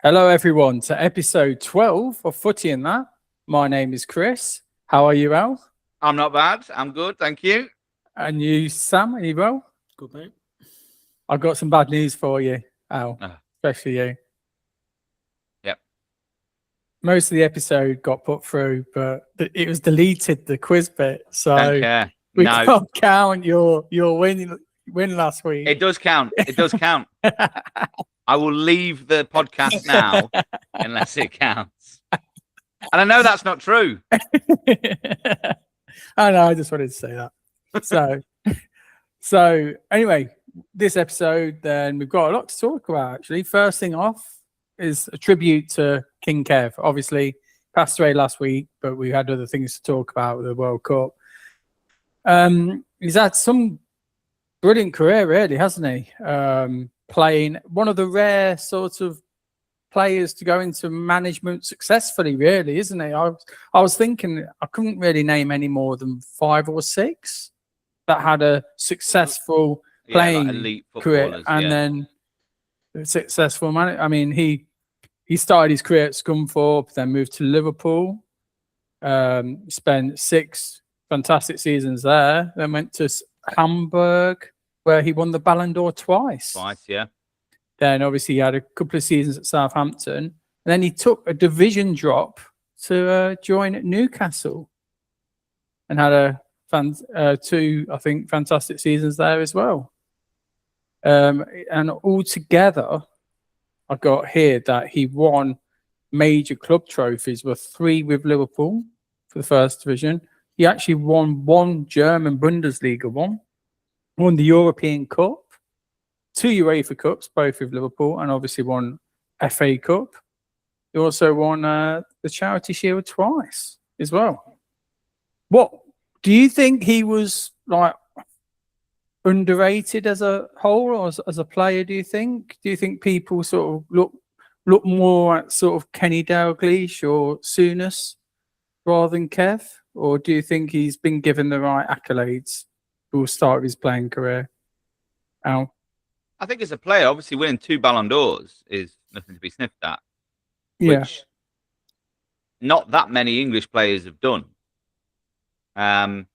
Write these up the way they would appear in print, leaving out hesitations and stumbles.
Hello, everyone, to episode 12 of Footy and That. My name is Chris. How are you, Al? I'm not bad. I'm good, thank you. And you, Sam? Are you well? Good, mate. I've got some bad news for you, Al, especially you. Yep. Most of the episode got put through, but it was deleted, the quiz bit. So Don't care. we can't count your win last week. It does count. It does count. I will leave the podcast now unless it counts. And I know that's not true. I know, I just wanted to say that. So anyway, this episode, then we've got a lot to talk about, actually. First thing off is a tribute to King Kev. Obviously, passed away last week, but we had other things to talk about with the World Cup. He's had some brilliant career, really, hasn't he? Playing one of the rare sort of players to go into management successfully, really, isn't he? I was thinking I couldn't really name any more than 5 or 6 that had a successful playing elite career, and then successful man. I mean, he started his career at Scunthorpe, then moved to Liverpool, spent 6 fantastic seasons there, then went to Hamburg, where he won the Ballon d'Or twice. Yeah. Then obviously he had a couple of seasons at Southampton, and then he took a division drop to join at Newcastle, and had 2, I think, fantastic seasons there as well. And altogether, I got here that he won major club trophies, were 3 with Liverpool for the first division. He actually won 1 German Bundesliga one, won the European Cup, 2 UEFA Cups, both with Liverpool, and obviously 1 FA Cup. He also won the Charity Shield twice as well. What do you think he was like underrated as a whole, or as a player? Do you think people sort of look more at sort of Kenny Dalglish or Souness rather than Kev, or do you think he's been given the right accolades for the start of his playing career? Al? I think as a player, obviously winning 2 Ballon d'Ors is nothing to be sniffed at. Yeah. Which not that many English players have done. So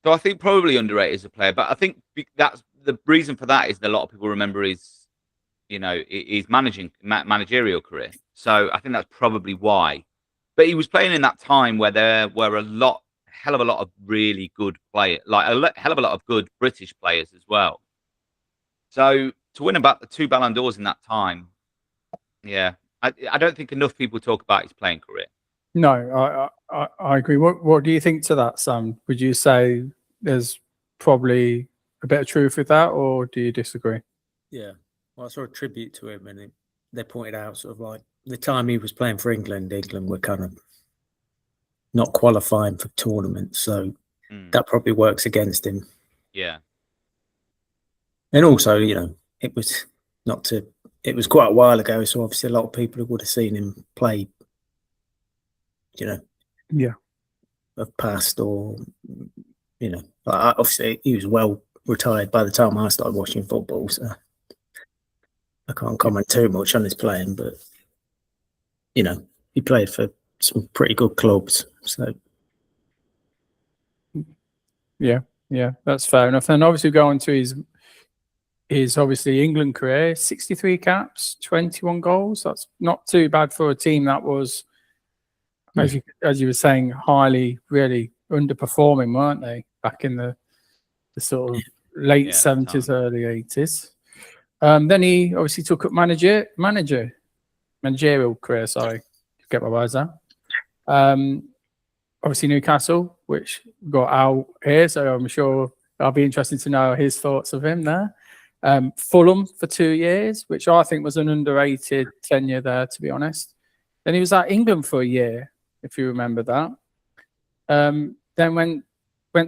I think probably underrated as a player, but I think that's the reason for that is that a lot of people remember his managerial career. So I think that's probably why. But he was playing in that time where there were hell of a lot of really good players, like hell of a lot of good British players as well. So to win about the 2 Ballon d'Ors in that time, I don't think enough people talk about his playing career. No, I agree. What do you think to that, Sam? Would you say there's probably a bit of truth with that, or do you disagree? Yeah, well, I saw a tribute to him, and they pointed out sort of like the time he was playing for England were kind of not qualifying for tournaments, so that probably works against him. Yeah. And also, it was quite a while ago, so obviously a lot of people would have seen him play, have passed, or, obviously he was well retired by the time I started watching football, so I can't comment too much on his playing, but, he played for some pretty good clubs, so. Yeah, that's fair enough. And obviously going to his obviously England career, 63 caps, 21 goals. That's not too bad for a team that was, as you were saying, really underperforming, weren't they, back in the sort of late 70s, early 80s. Then he obviously took up managerial career. Sorry, get my words out. Obviously Newcastle, which got out here, so I'm sure I'll be interested to know his thoughts of him there. Fulham for 2 years, which I think was an underrated tenure there, to be honest. Then he was at England for a year, if you remember that. Then went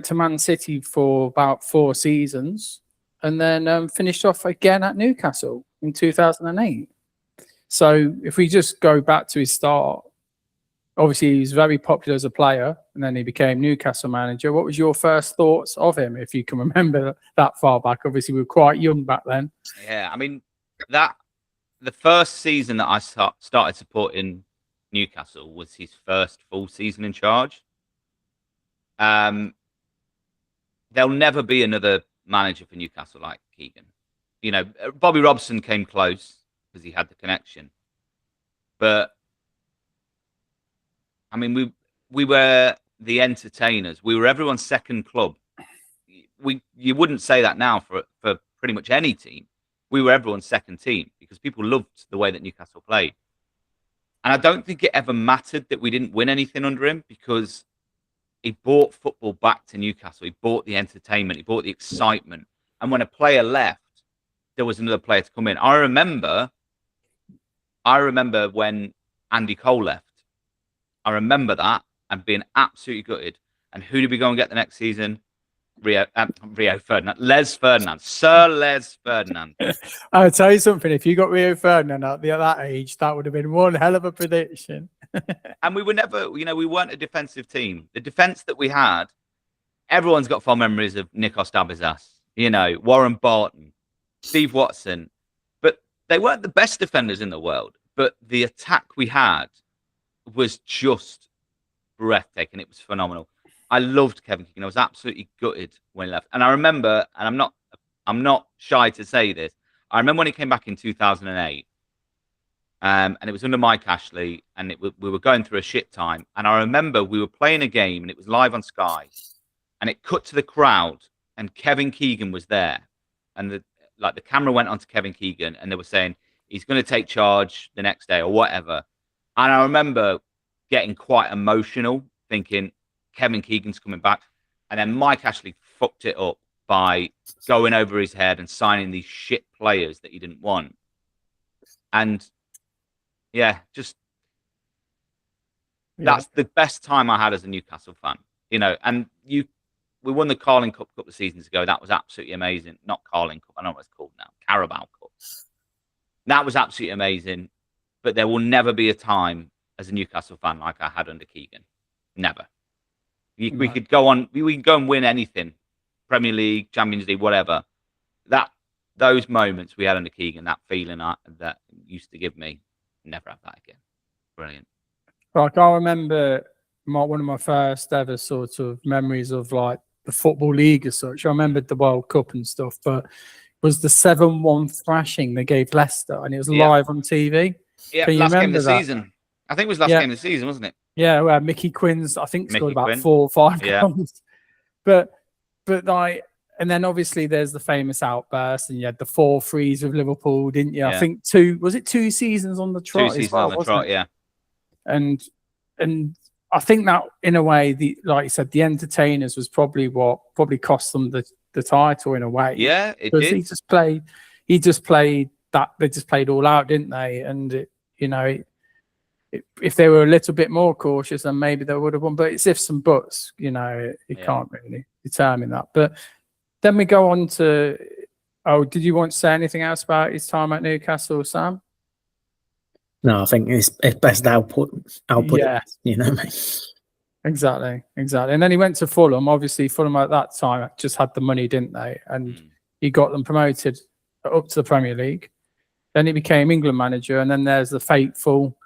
to Man City for about 4 seasons, and then finished off again at Newcastle in 2008. So if we just go back to his start, obviously he was very popular as a player, and then he became Newcastle manager. What was your first thoughts of him, if you can remember that far back? Obviously we were quite young back then. Yeah, I mean, that the first season that I started supporting Newcastle was his first full season in charge. There'll never be another manager for Newcastle like Keegan. You know, Bobby Robson came close because he had the connection, but I mean, we were the entertainers. We were everyone's second club. You wouldn't say that now for pretty much any team. We were everyone's second team because people loved the way that Newcastle played. And I don't think it ever mattered that we didn't win anything under him because he brought football back to Newcastle. He brought the entertainment. He brought the excitement. And when a player left, there was another player to come in. I remember when Andy Cole left. I remember that and being absolutely gutted. And who did we go and get the next season? Rio Ferdinand. Les Ferdinand. Sir Les Ferdinand. I'll tell you something. If you got Rio Ferdinand at that age, that would have been one hell of a prediction. And we were never, we weren't a defensive team. The defense that we had, everyone's got fond memories of Nikos Dabizas, Warren Barton, Steve Watson. But they weren't the best defenders in the world. But the attack we had was just breathtaking. It was phenomenal. I loved Kevin Keegan. I was absolutely gutted when he left. And I remember, and I'm not shy to say this, I remember when he came back in 2008, and it was under Mike Ashley, and we were going through a shit time. And I remember we were playing a game, and it was live on Sky, and it cut to the crowd, and Kevin Keegan was there, and the camera went onto Kevin Keegan, and they were saying he's going to take charge the next day or whatever. And I remember getting quite emotional, thinking, Kevin Keegan's coming back. And then Mike Ashley fucked it up by going over his head and signing these shit players that he didn't want. And that's the best time I had as a Newcastle fan, and we won the Carling Cup a couple of seasons ago. That was absolutely amazing. Not Carling Cup. I know what it's called now. Carabao Cup. That was absolutely amazing. But there will never be a time as a Newcastle fan like I had under Keegan. Never. We could go on. We can go and win anything, Premier League, Champions League, whatever. Those moments we had under Keegan, that feeling that used to give me, never have that again. Brilliant. Like I remember one of my first ever sort of memories of like the Football League as such. I remembered the World Cup and stuff, but it was the 7-1 thrashing they gave Leicester, and it was live on TV. Yeah, last game of the season. I think it was last game of the season, wasn't it? Yeah, well, Mickey Quinn's, I think, scored about 4 or 5 goals. But like, and then obviously there's the famous outburst, and you had the 4 frees with Liverpool, didn't you? Yeah. I think 2 seasons on the trot? 2 seasons on the trot, yeah. And I think that in a way, like you said, the entertainers was probably what cost them the title in a way. Yeah, it did. He just played that. They just played all out, didn't they? And if they were a little bit more cautious, then maybe they would have won. But it's ifs and buts, you can't really determine that. But then we go on to, did you want to say anything else about his time at Newcastle, Sam? No, I think it's best output. Yeah. Exactly. And then he went to Fulham. Obviously, Fulham at that time just had the money, didn't they? And he got them promoted up to the Premier League. Then he became England manager, and then there's the fateful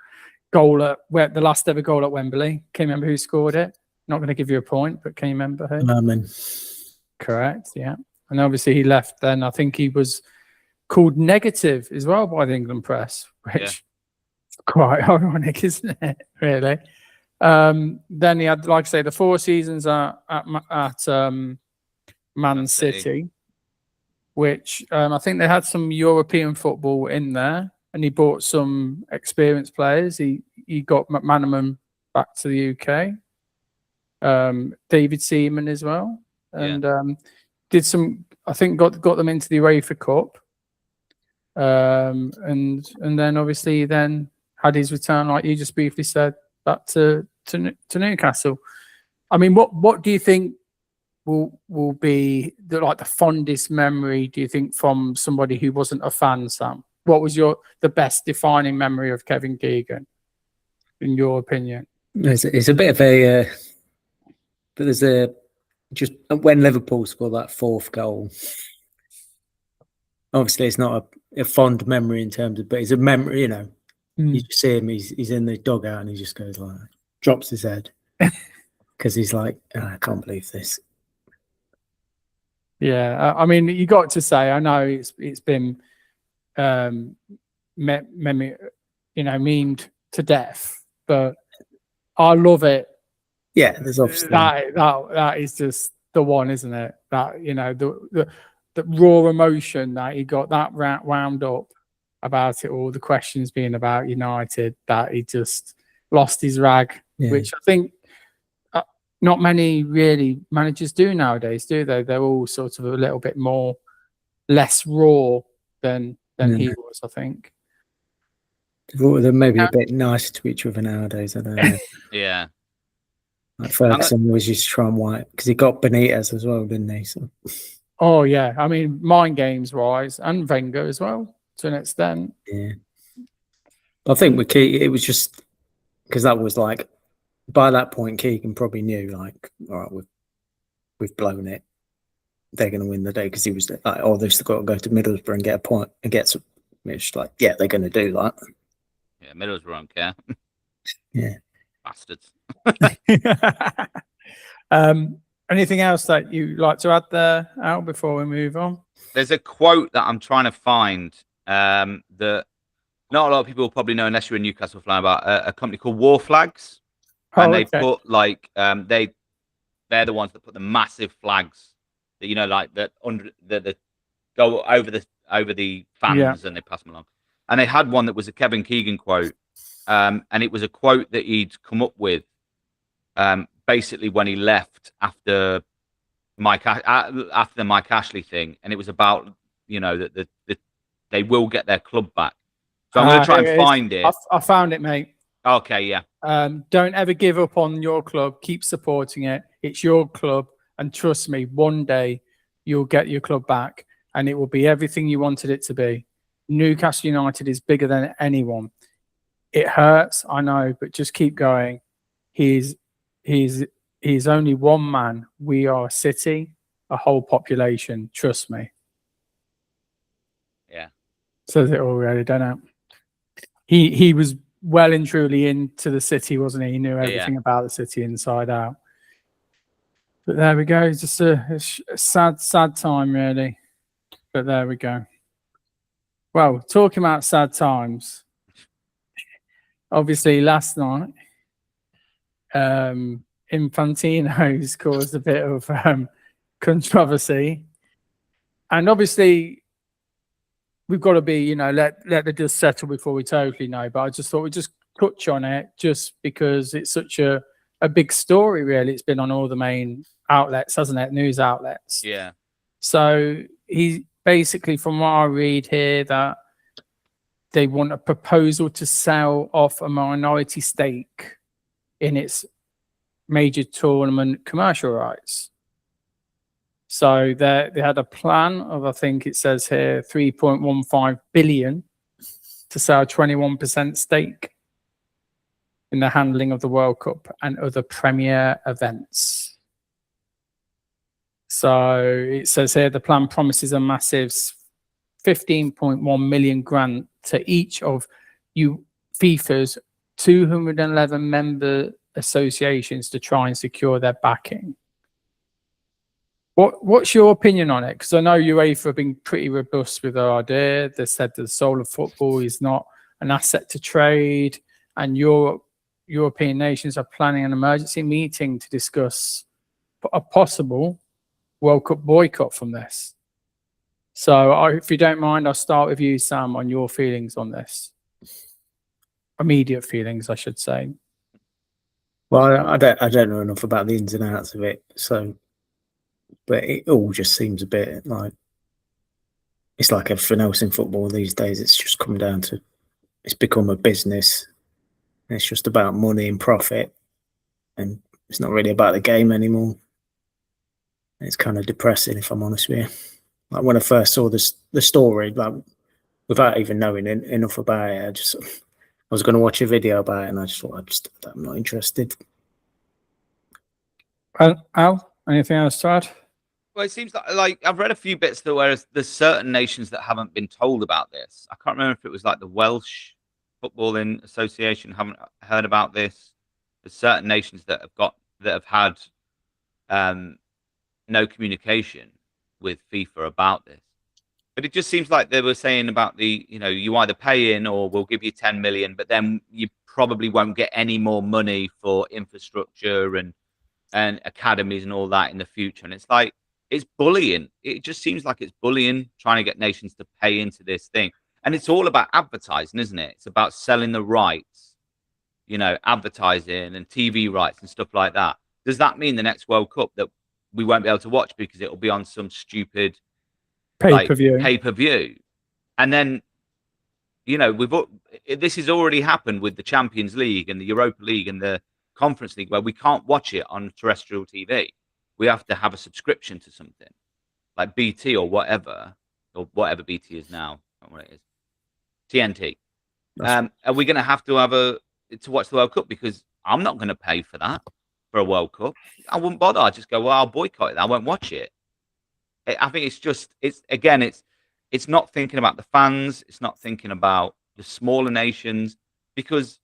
goal the last ever goal at Wembley. Can you remember who scored it? Not going to give you a point, but can you remember who? Merman. Correct, yeah. And obviously he left then. I think he was called negative as well by the England press, which is quite ironic, isn't it? Really. Then he had, like I say, the 4 seasons at Man City, which I think they had some European football in there. And he bought some experienced players. He got McManaman back to the UK, David Seaman as well, and did some. I think got them into the UEFA Cup, and then obviously then had his return, like you just briefly said, back to Newcastle. I mean, what do you think will be the fondest memory? Do you think from somebody who wasn't a fan, Sam? What was the best defining memory of Kevin Keegan, in your opinion? It's a bit of a, but there's just when Liverpool scored that 4th goal, obviously it's not a fond memory in terms of, but it's a memory. You know, you just see him. He's in the dugout and he just goes like, drops his head because he's like, oh, I can't believe this. Yeah, I mean, you got to say, I know it's been, memed to death, but I love it. Yeah, there's obviously that is just the one, isn't it? That the raw emotion that he got that wound up about it all, the questions being about United, that he just lost his rag, which I think. Not many really managers do nowadays, do they? They're all sort of a little bit less raw than he was, I think. They're maybe a bit nicer to each other nowadays, I don't know. Yeah. Like Ferguson was just trying white because he got Benitez as well, didn't he? So. Oh, yeah. I mean, mind games wise, and Wenger as well, to an extent. Yeah. I think with Keegan, it was just because that was like, by that point, Keegan probably knew, like, all right, we've blown it. They're going to win the day because he was like, oh, they've still got to go to Middlesbrough and get a point and get some. It's like, yeah, they're going to do that. Yeah, Middlesbrough don't care. Yeah, bastards. Anything else that you like to add there, Al, before we move on? There's a quote that I'm trying to find that not a lot of people probably know unless you're a Newcastle fan about a company called War Flags. And they put like they're the ones that put the massive flags that like that under that go over the fans and they pass them along. And they had one that was a Kevin Keegan quote, and it was a quote that he'd come up with basically when he left after the Mike Ashley thing, and it was about that they will get their club back. So I'm going to try and find it. I found it, mate. Okay, yeah. Don't ever give up on your club. Keep supporting it. It's your club. And trust me, one day you'll get your club back and it will be everything you wanted it to be. Newcastle United is bigger than anyone. It hurts, I know, but just keep going. He's only one man. We are a city, a whole population. Trust me. Yeah. Says it already, don't it? He was well and truly into the city, wasn't he? He knew everything about the city inside out. But there we go. It's just a sad time, really. But there we go. Well, talking about sad times, obviously last night, Infantino's caused a bit of controversy. And obviously, we've got to be, let the dust settle before we totally know. But I just thought we'd just touch on it just because it's such a big story, really. It's been on all the main outlets, hasn't it? News outlets. Yeah. So he basically, from what I read here, that they want a proposal to sell off a minority stake in its major tournament commercial rights. So they had a plan of, I think it says here, 3.15 billion to sell 21% stake in the handling of the World Cup and other premier events. So it says here the plan promises a massive 15.1 million grant to each of FIFA's 211 member associations to try and secure their backing. What's your opinion on it? Because I know UEFA have been pretty robust with their idea. They said the soul of football is not an asset to trade, and European nations are planning an emergency meeting to discuss a possible World Cup boycott from this. So if you don't mind, I'll start with you, Sam, on your feelings on this. Immediate feelings, I should say. Well, I don't know enough about the ins and outs of it, so... But it all just seems a bit like it's like everything else in football these days. It's just come down to it's become a business. And it's just about money and profit, and it's not really about the game anymore. And it's kind of depressing, if I'm honest with you. Like when I first saw the story, like without even knowing enough about it, I was going to watch a video about it, and I just thought I'm not interested. Al, anything else to add? Well, it seems like I've read a few bits that whereas there's certain nations that haven't been told about this. I can't remember if it was like the Welsh Footballing Association haven't heard about this. There's certain nations that have had no communication with FIFA about this. But it just seems like they were saying about you either pay in or we'll give you 10 million, but then you probably won't get any more money for infrastructure and academies and all that in the future. And it's like, it's bullying. It just seems like it's bullying, trying to get nations to pay into this thing. And it's all about advertising, isn't it? It's about selling the rights, advertising and TV rights and stuff like that. Does that mean the next World Cup that we won't be able to watch because it'll be on some stupid pay-per-view? And then, this has already happened with the Champions League and the Europa League and the Conference League, where we can't watch it on terrestrial TV. We have to have a subscription to something like BT or whatever BT is now. I don't know what it is. TNT. Are we going to have to watch the World Cup? Because I'm not going to pay for that for a World Cup. I wouldn't bother. I'd just go, well, I'll boycott it. I won't watch it. I think it's not thinking about the fans. It's not thinking about the smaller nations, because,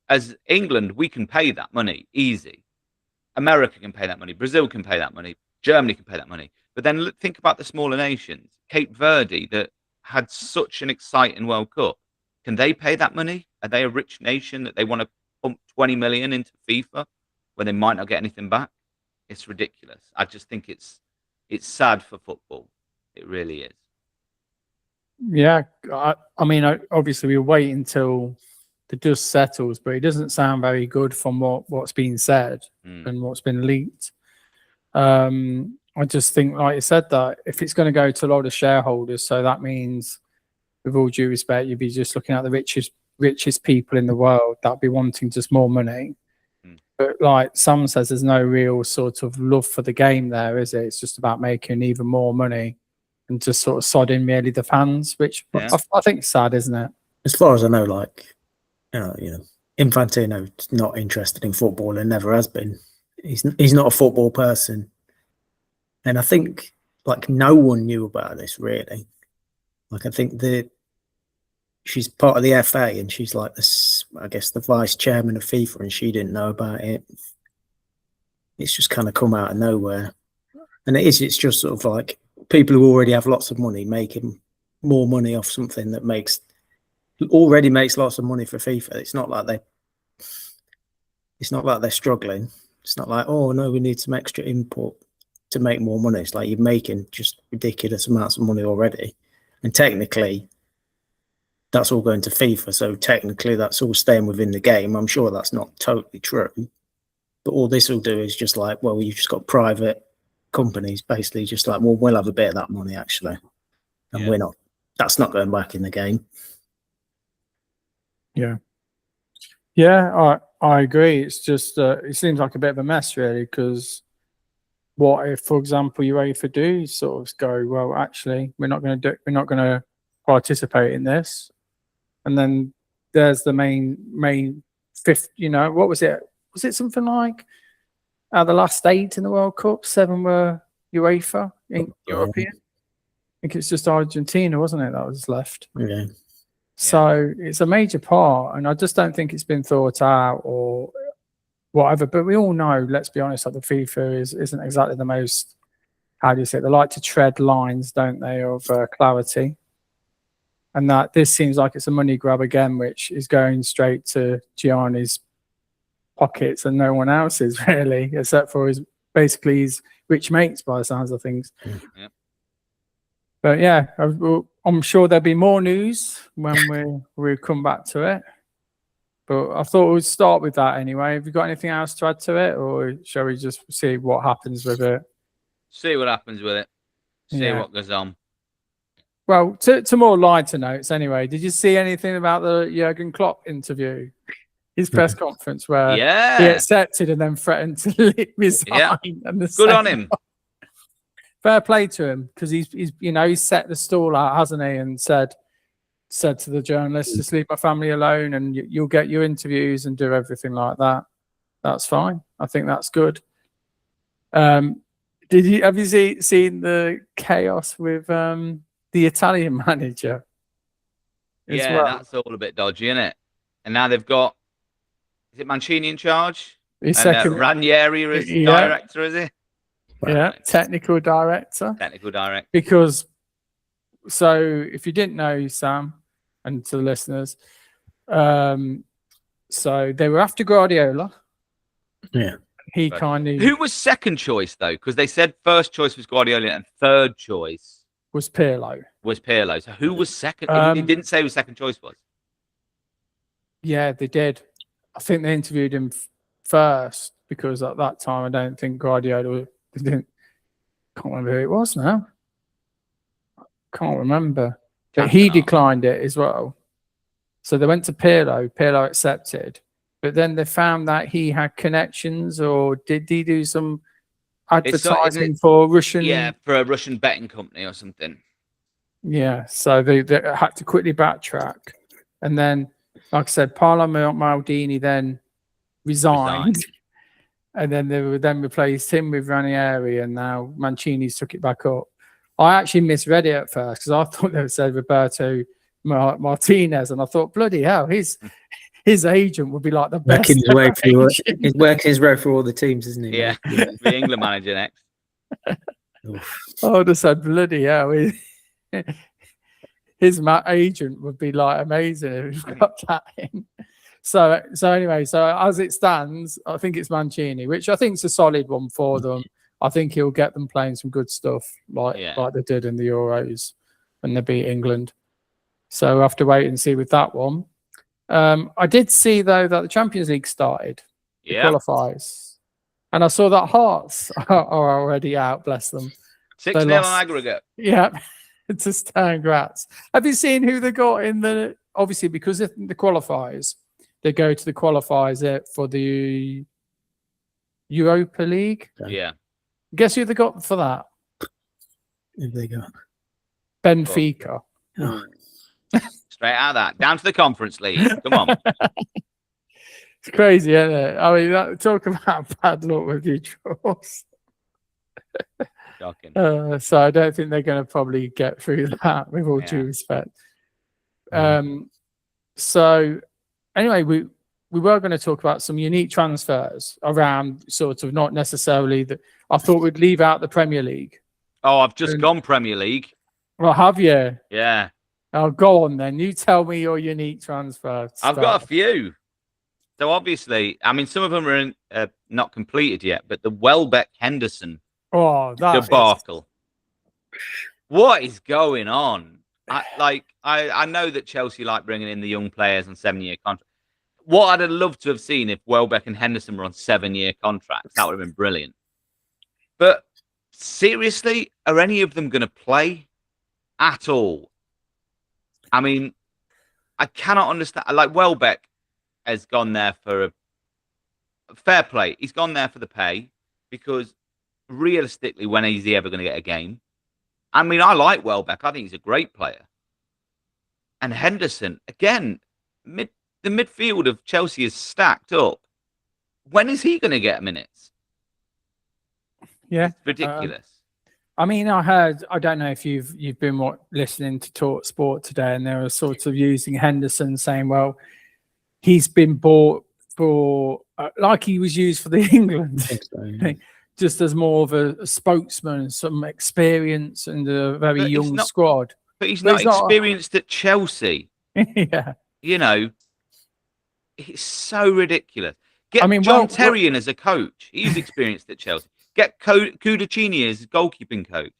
as England, we can pay that money easy. America can pay that money. Brazil can pay that money. Germany can pay that money. But then think about the smaller nations. Cape Verde, that had such an exciting World Cup. Can they pay that money? Are they a rich nation that they want to pump 20 million into FIFA when they might not get anything back? It's ridiculous. I just think it's sad for football. It really is. Yeah. I mean, obviously we'll wait until the dust settles, but it doesn't sound very good from what's been said and what's been leaked. I just think, like you said, that if it's going to go to a lot of shareholders, so that means, with all due respect, you'd be just looking at the richest people in the world that'd be wanting just more money. But like Sam says, there's no real sort of love for the game there, is it? It's just about making even more money and just sort of sodding merely the fans, which I think is sad, isn't it? As far as I know, Infantino's not interested in football and never has been. He's not a football person. And I think no one knew about this really. I think she's part of the FA and she's the vice chairman of FIFA, and she didn't know about it. It's just kind of come out of nowhere. And it's just sort of like people who already have lots of money making more money off something that already makes lots of money for FIFA. It's not like they're struggling. It's not like, oh no, we need some extra input to make more money. It's like you're making just ridiculous amounts of money already. And technically, that's all going to FIFA. So technically, that's all staying within the game. I'm sure that's not totally true. But all this will do is just you've just got private companies basically just we'll have a bit of that money actually. And we're not. That's not going back in the game. Yeah. Yeah, I agree. It's just, it seems like a bit of a mess really, because what if, for example, UEFA do sort of go, well, actually, we're not going to participate in this, and then there's the main fifth. What was it? Was it something like the last 8 in the World Cup, 7 were UEFA in European? I think it's just Argentina, wasn't it, that was left? Yeah. So it's a major part, and I just don't think it's been thought out or whatever. But we all know, let's be honest, that the FIFA isn't exactly the most, how do you say it? They like to tread lines, don't they, of clarity. And that this seems like it's a money grab again, which is going straight to Gianni's pockets and no one else's really, except for his rich mates by the sounds of things. Yeah. But yeah, I'm sure there'll be more news when we come back to it. But I thought we'd start with that anyway. Have you got anything else to add to it, or shall we just see what happens with it? See what happens with it. See what goes on. Well, to more lighter notes anyway, did you see anything about the Jurgen Klopp interview? His press conference where he accepted and then threatened to resign. Yeah. Good on him. Fair play to him, because he's set the stall out, hasn't he? And said to the journalists, just leave my family alone and you'll get your interviews and do everything like that. That's fine. I think that's good. Have you seen the chaos with the Italian manager? as Yeah, well? that's all a bit dodgy, isn't it? And now they've got, is it Mancini in charge? His And second, Ranieri is yeah, director, is he? yeah, technical director. Technical director. Because, so if you didn't know, Sam, and to the listeners, so they were after Guardiola. Yeah. He Right. kind of Who was second choice though? Because they said first choice was Guardiola and third choice was Pirlo. was Pirlo. So who was second? He didn't say who second choice was. Yeah, they did. I think they interviewed him first because at that time I don't think Guardiola can't remember who it was now. Can't remember. But he declined it as well. So they went to Pirlo. Pirlo accepted. But then they found that he had connections, or did he do some advertising for Russian? Yeah, for a Russian betting company or something. Yeah, so they had to quickly backtrack. And then, like I said, Paolo Maldini then resigned. And then they replaced him with Ranieri, and now Mancini's took it back up. I actually misread it at first because I thought they said Roberto Martinez, and I thought, bloody hell, his agent would be like the best. He's working his way through all the teams, isn't he? Yeah, the England manager next. I would have said, bloody hell, his agent would be like amazing if he's got that in. So anyway, so as it stands, I think it's Mancini, which I think is a solid one for them. I think he'll get them playing some good stuff like they did in the Euros when they beat England. So we'll have to wait and see with that one. I did see, though, that the Champions League started. The qualifiers. And I saw that Hearts are already out, bless them. 6-0 on aggregate. Yeah, to Stan Graz. Have you seen who they got in the... Obviously, because of the qualifiers, they go to the qualifiers for the Europa League. Yeah. Guess who they got for that? Who they got? Benfica. Oh. Straight out of that. Down to the Conference League. Come on. It's crazy, isn't it? I mean, talk about bad luck with your draws. Shocking. So I don't think they're going to probably get through that, with all due respect. So anyway, we were going to talk about some unique transfers around sort of not necessarily that. I thought we'd leave out the Premier League. Oh, I've just gone Premier League. Well, have you? Yeah. Oh, go on then. You tell me your unique transfer. I've got a few. So obviously, I mean, some of them are not completed yet, but the Welbeck Henderson debacle. What is going on? I know that Chelsea like bringing in the young players on 7-year contracts. What I'd have loved to have seen if Welbeck and Henderson were on 7-year contracts, that would have been brilliant. But seriously, are any of them going to play at all? I mean, I cannot understand. Like, Welbeck has gone there for a fair play. He's gone there for the pay because realistically, when is he ever going to get a game? I mean, I like Welbeck. I think he's a great player. And Henderson, again, the midfield of Chelsea is stacked up. When is he going to get minutes? Yeah. It's ridiculous. I mean, I don't know if you've been listening to Talk Sport today, and they were sort of using Henderson, saying, well, he's been bought for, like he was used for the England thing, just as more of a spokesman, some experience, and a very young squad. But he's not experienced at Chelsea. Yeah. You know, it's so ridiculous. Get John Terry in as a coach. He's experienced at Chelsea. Get Kudacini as goalkeeping coach.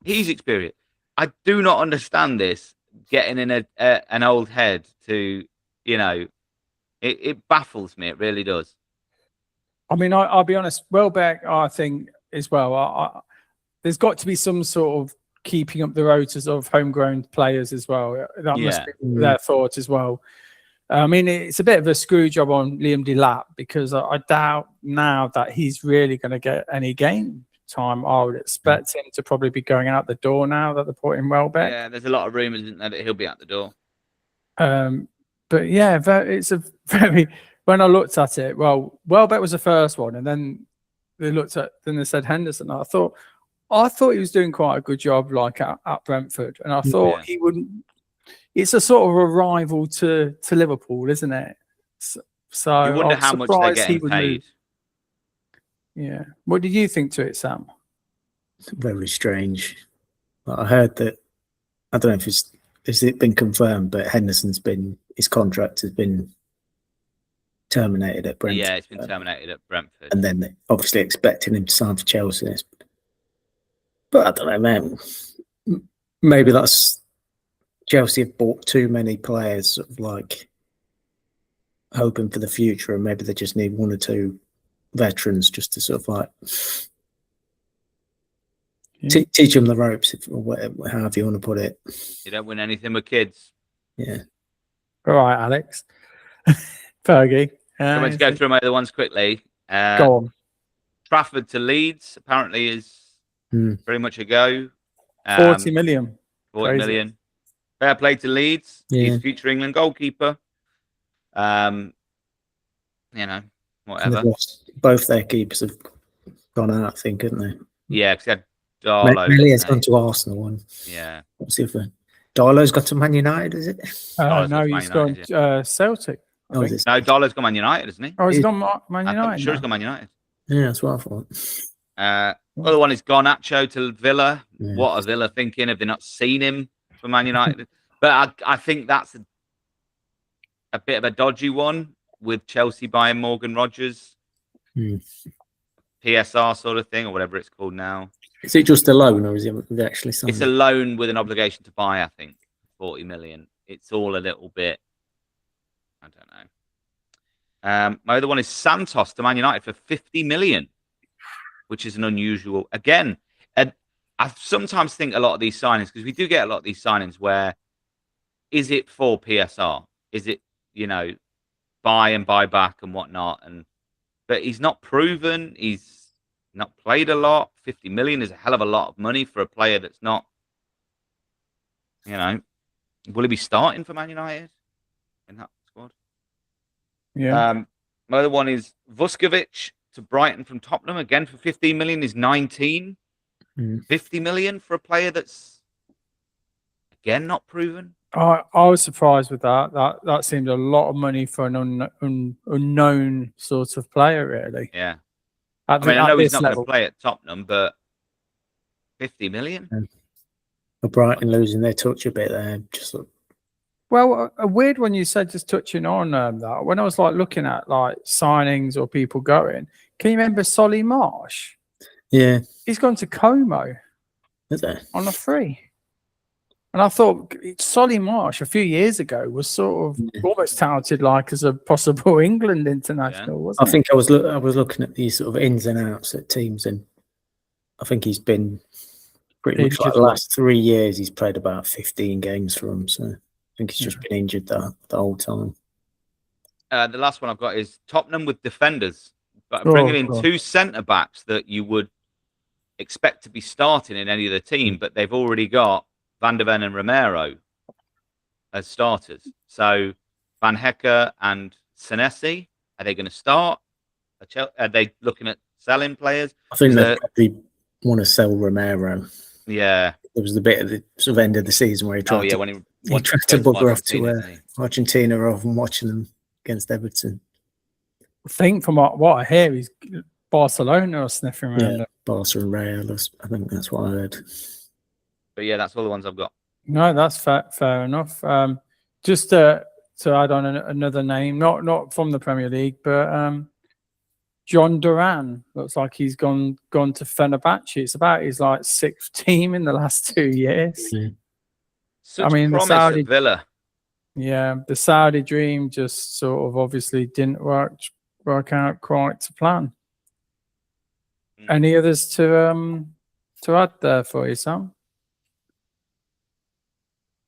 He's experienced. I do not understand this. Getting in an old head to, you know, it baffles me. It really does. I mean, I'll be honest. Welbeck, I think as well. There's got to be some sort of keeping up the rotas of homegrown players as well. That must be their thought as well. I mean, it's a bit of a screw job on Liam Delap because I doubt now that he's really going to get any game time. I would expect him to probably be going out the door now that they're putting Welbeck. Yeah, there's a lot of rumours, isn't there, that he'll be out the door. But yeah, it's a very. When I looked at it, well, Welbeck was the first one, and then they said Henderson. I thought, I thought he was doing quite a good job, like at Brentford, and I thought he wouldn't. It's a sort of a rival to Liverpool, isn't it? So You wonder I'm how much they're surprised he getting would paid. move. Yeah. What did you think to it, Sam? Very strange. I heard that, I don't know if has it been confirmed, but Henderson's his contract has been terminated at Brentford. Yeah, it's been terminated at Brentford. And then obviously expecting him to sign for Chelsea. But I don't know, man. Maybe that's Chelsea have bought too many players, sort of like hoping for the future, and maybe they just need one or two veterans just to sort of like teach them the ropes, or whatever, however you want to put it. You don't win anything with kids. Yeah. All right, Alex. Fergie. Let's go through my other ones quickly. Go on. Trafford to Leeds apparently is pretty much a go. 40 million. 40 million. Fair play to Leeds. Yeah. He's future England goalkeeper. Whatever. Both their keepers have gone out, I think, haven't they? Yeah, because he had Darlow. Really has gone to Arsenal one. Yeah. What's the other? Darlow's got to Man United, is it? No, he's gone Celtic. No, Darlow's gone Man United, isn't he? Oh, he's gone Man United. I'm sure he's gone Man United. Yeah, that's what I thought. Other one is Garnacho to Villa. Yeah. What are Villa thinking? Have they not seen him for Man United? But I think that's a bit of a dodgy one with Chelsea buying Morgan Rogers. PSR sort of thing, or whatever it's called now. Is it just a loan, or is it actually something? It's a loan with an obligation to buy, I think, 40 million. It's all a little bit, I don't know. My other one is Santos to Man United for 50 million, which is an unusual. Again, I sometimes think a lot of these signings, because we do get a lot of these signings where, is it for PSR? Is it, buy and buy back and whatnot? But he's not proven. He's not played a lot. 50 million is a hell of a lot of money for a player that's not, will he be starting for Man United in that squad? Yeah. My other one is Vuskovic to Brighton from Tottenham, again for 15 million is 19. 50 million for a player that's, again, not proven. I was surprised with that. That seemed a lot of money for an unknown sort of player, really. Yeah. I know he's not going to play at Tottenham, but 50 million? Brighton losing their touch a bit there. Well, a weird one you said, just touching on that. When I was looking at signings or people going, can you remember Solly Marsh? Yeah. He's gone to Como. Is there? On a free. And I thought Solly Marsh a few years ago was sort of almost touted as a possible England international, wasn't I think I was looking at these sort of ins and outs at teams, and I think he's been pretty much the last 3 years he's played about 15 games for them. So I think he's just been injured the whole time. The last one I've got is Tottenham with defenders, but bringing in two centre-backs that you would expect to be starting in any other team, but they've already got Van der Ven and Romero as starters. So Van Hecke and Senesi, are they going to start? Are they looking at selling players? I think they probably want to sell Romero. Yeah. There was the bit at the sort of end of the season where he tried to bugger off to Argentina rather than watching them against Everton. I think from what I hear, he's Barcelona or sniffing around. Yeah, Barca and Real. I think that's what I heard. But yeah, that's all the ones I've got. No, that's fair enough. Just to add on another name, not from the Premier League, but John Duran looks like he's gone to Fenerbahce. It's about his sixth team in the last 2 years. Yeah. Such promise at Villa. Yeah, the Saudi dream just sort of obviously didn't work out quite to plan. Any others to add there for you, Sam?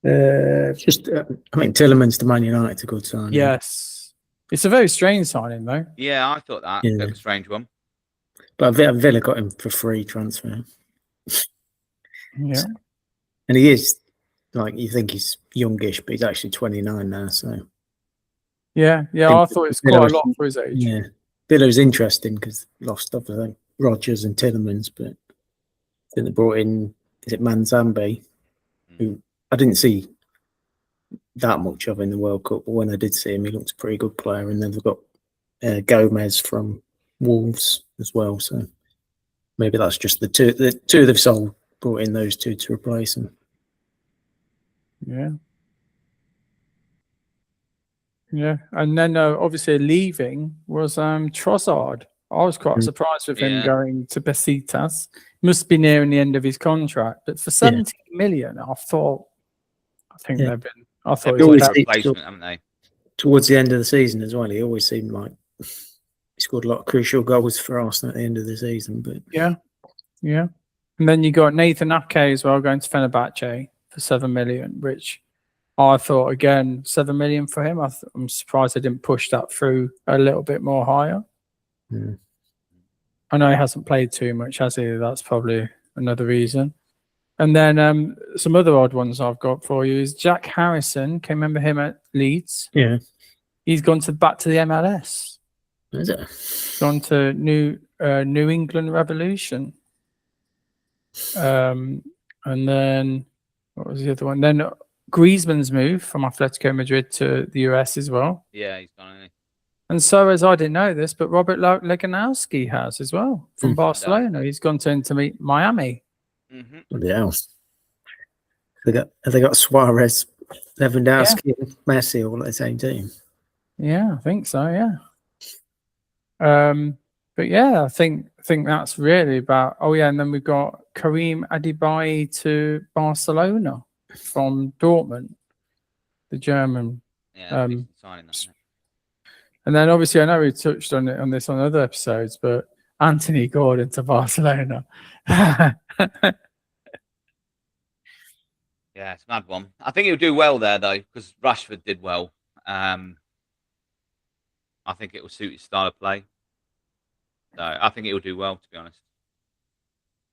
Tielemans to Man United, a good signing. Yes. It's a very strange signing, though. Yeah, I thought that. Yeah. A strange one. But Villa got him for free transfer. Yeah. And he is, you think he's youngish, but he's actually 29 now, so. Yeah, I thought it's quite a lot for his age. Yeah. Villa's interesting because lost stuff, I think, Rodgers and Tielemans, but Then they brought in, is it Manzambi, who I didn't see that much of in the World Cup, but when I did see him, he looked a pretty good player. And then they've got Gomez from Wolves as well. So maybe that's just the two they've sold, brought in those two to replace him. Yeah. Yeah. And then obviously leaving was Trossard. I was quite surprised with him going to Besiktas. Must be nearing the end of his contract. But for 17 million, I think they've been. I thought they've always a replacement, haven't they? Towards the end of the season as well, he always seemed like he scored a lot of crucial goals for Arsenal at the end of the season. But yeah. And then you got Nathan Ake as well going to Fenerbahce for 7 million, which I thought again 7 million for him. I'm surprised they didn't push that through a little bit more higher. Mm. I know he hasn't played too much, has he? That's probably another reason. And then some other odd ones I've got for you is Jack Harrison. Can you remember him at Leeds? Yeah. He's gone back to the MLS. Is it? Gone to New England Revolution. And then what was the other one? Then Griezmann's move from Atletico Madrid to the US as well. Yeah, he's gone, isn't he? And so, as I didn't know this, but Robert Lewandowski has as well from Barcelona. He's gone to meet Miami. Somebody else. Have they got Suarez, Lewandowski, and Messi all at the same team? Yeah, I think so. Yeah. But yeah, I think that's really about. Oh yeah, and then we've got Karim Adibayi to Barcelona from Dortmund, the German. Yeah, signing that. And then obviously I know we touched on this on other episodes, but Anthony Gordon to Barcelona. Yeah, it's a mad one. I think he'll do well there though, because Rashford did well. I think it will suit his style of play. So I think it will do well, to be honest.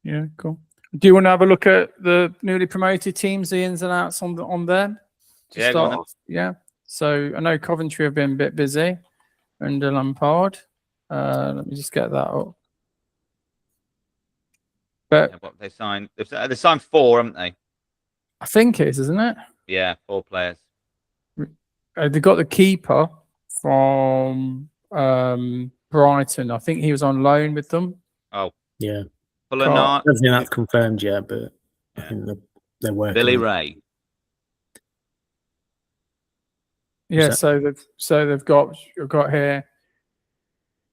Yeah, cool. Do you want to have a look at the newly promoted teams, the ins and outs on them? Yeah. So I know Coventry have been a bit busy under Lampard. Let me just get that up. But what they signed? They signed 4, haven't they? I think it is, isn't it? Yeah, 4 players. They got the keeper from Brighton. I think he was on loan with them. Oh, yeah. I don't think that's confirmed yet, but I think they're working. Billy Ray. Yeah, so they've got here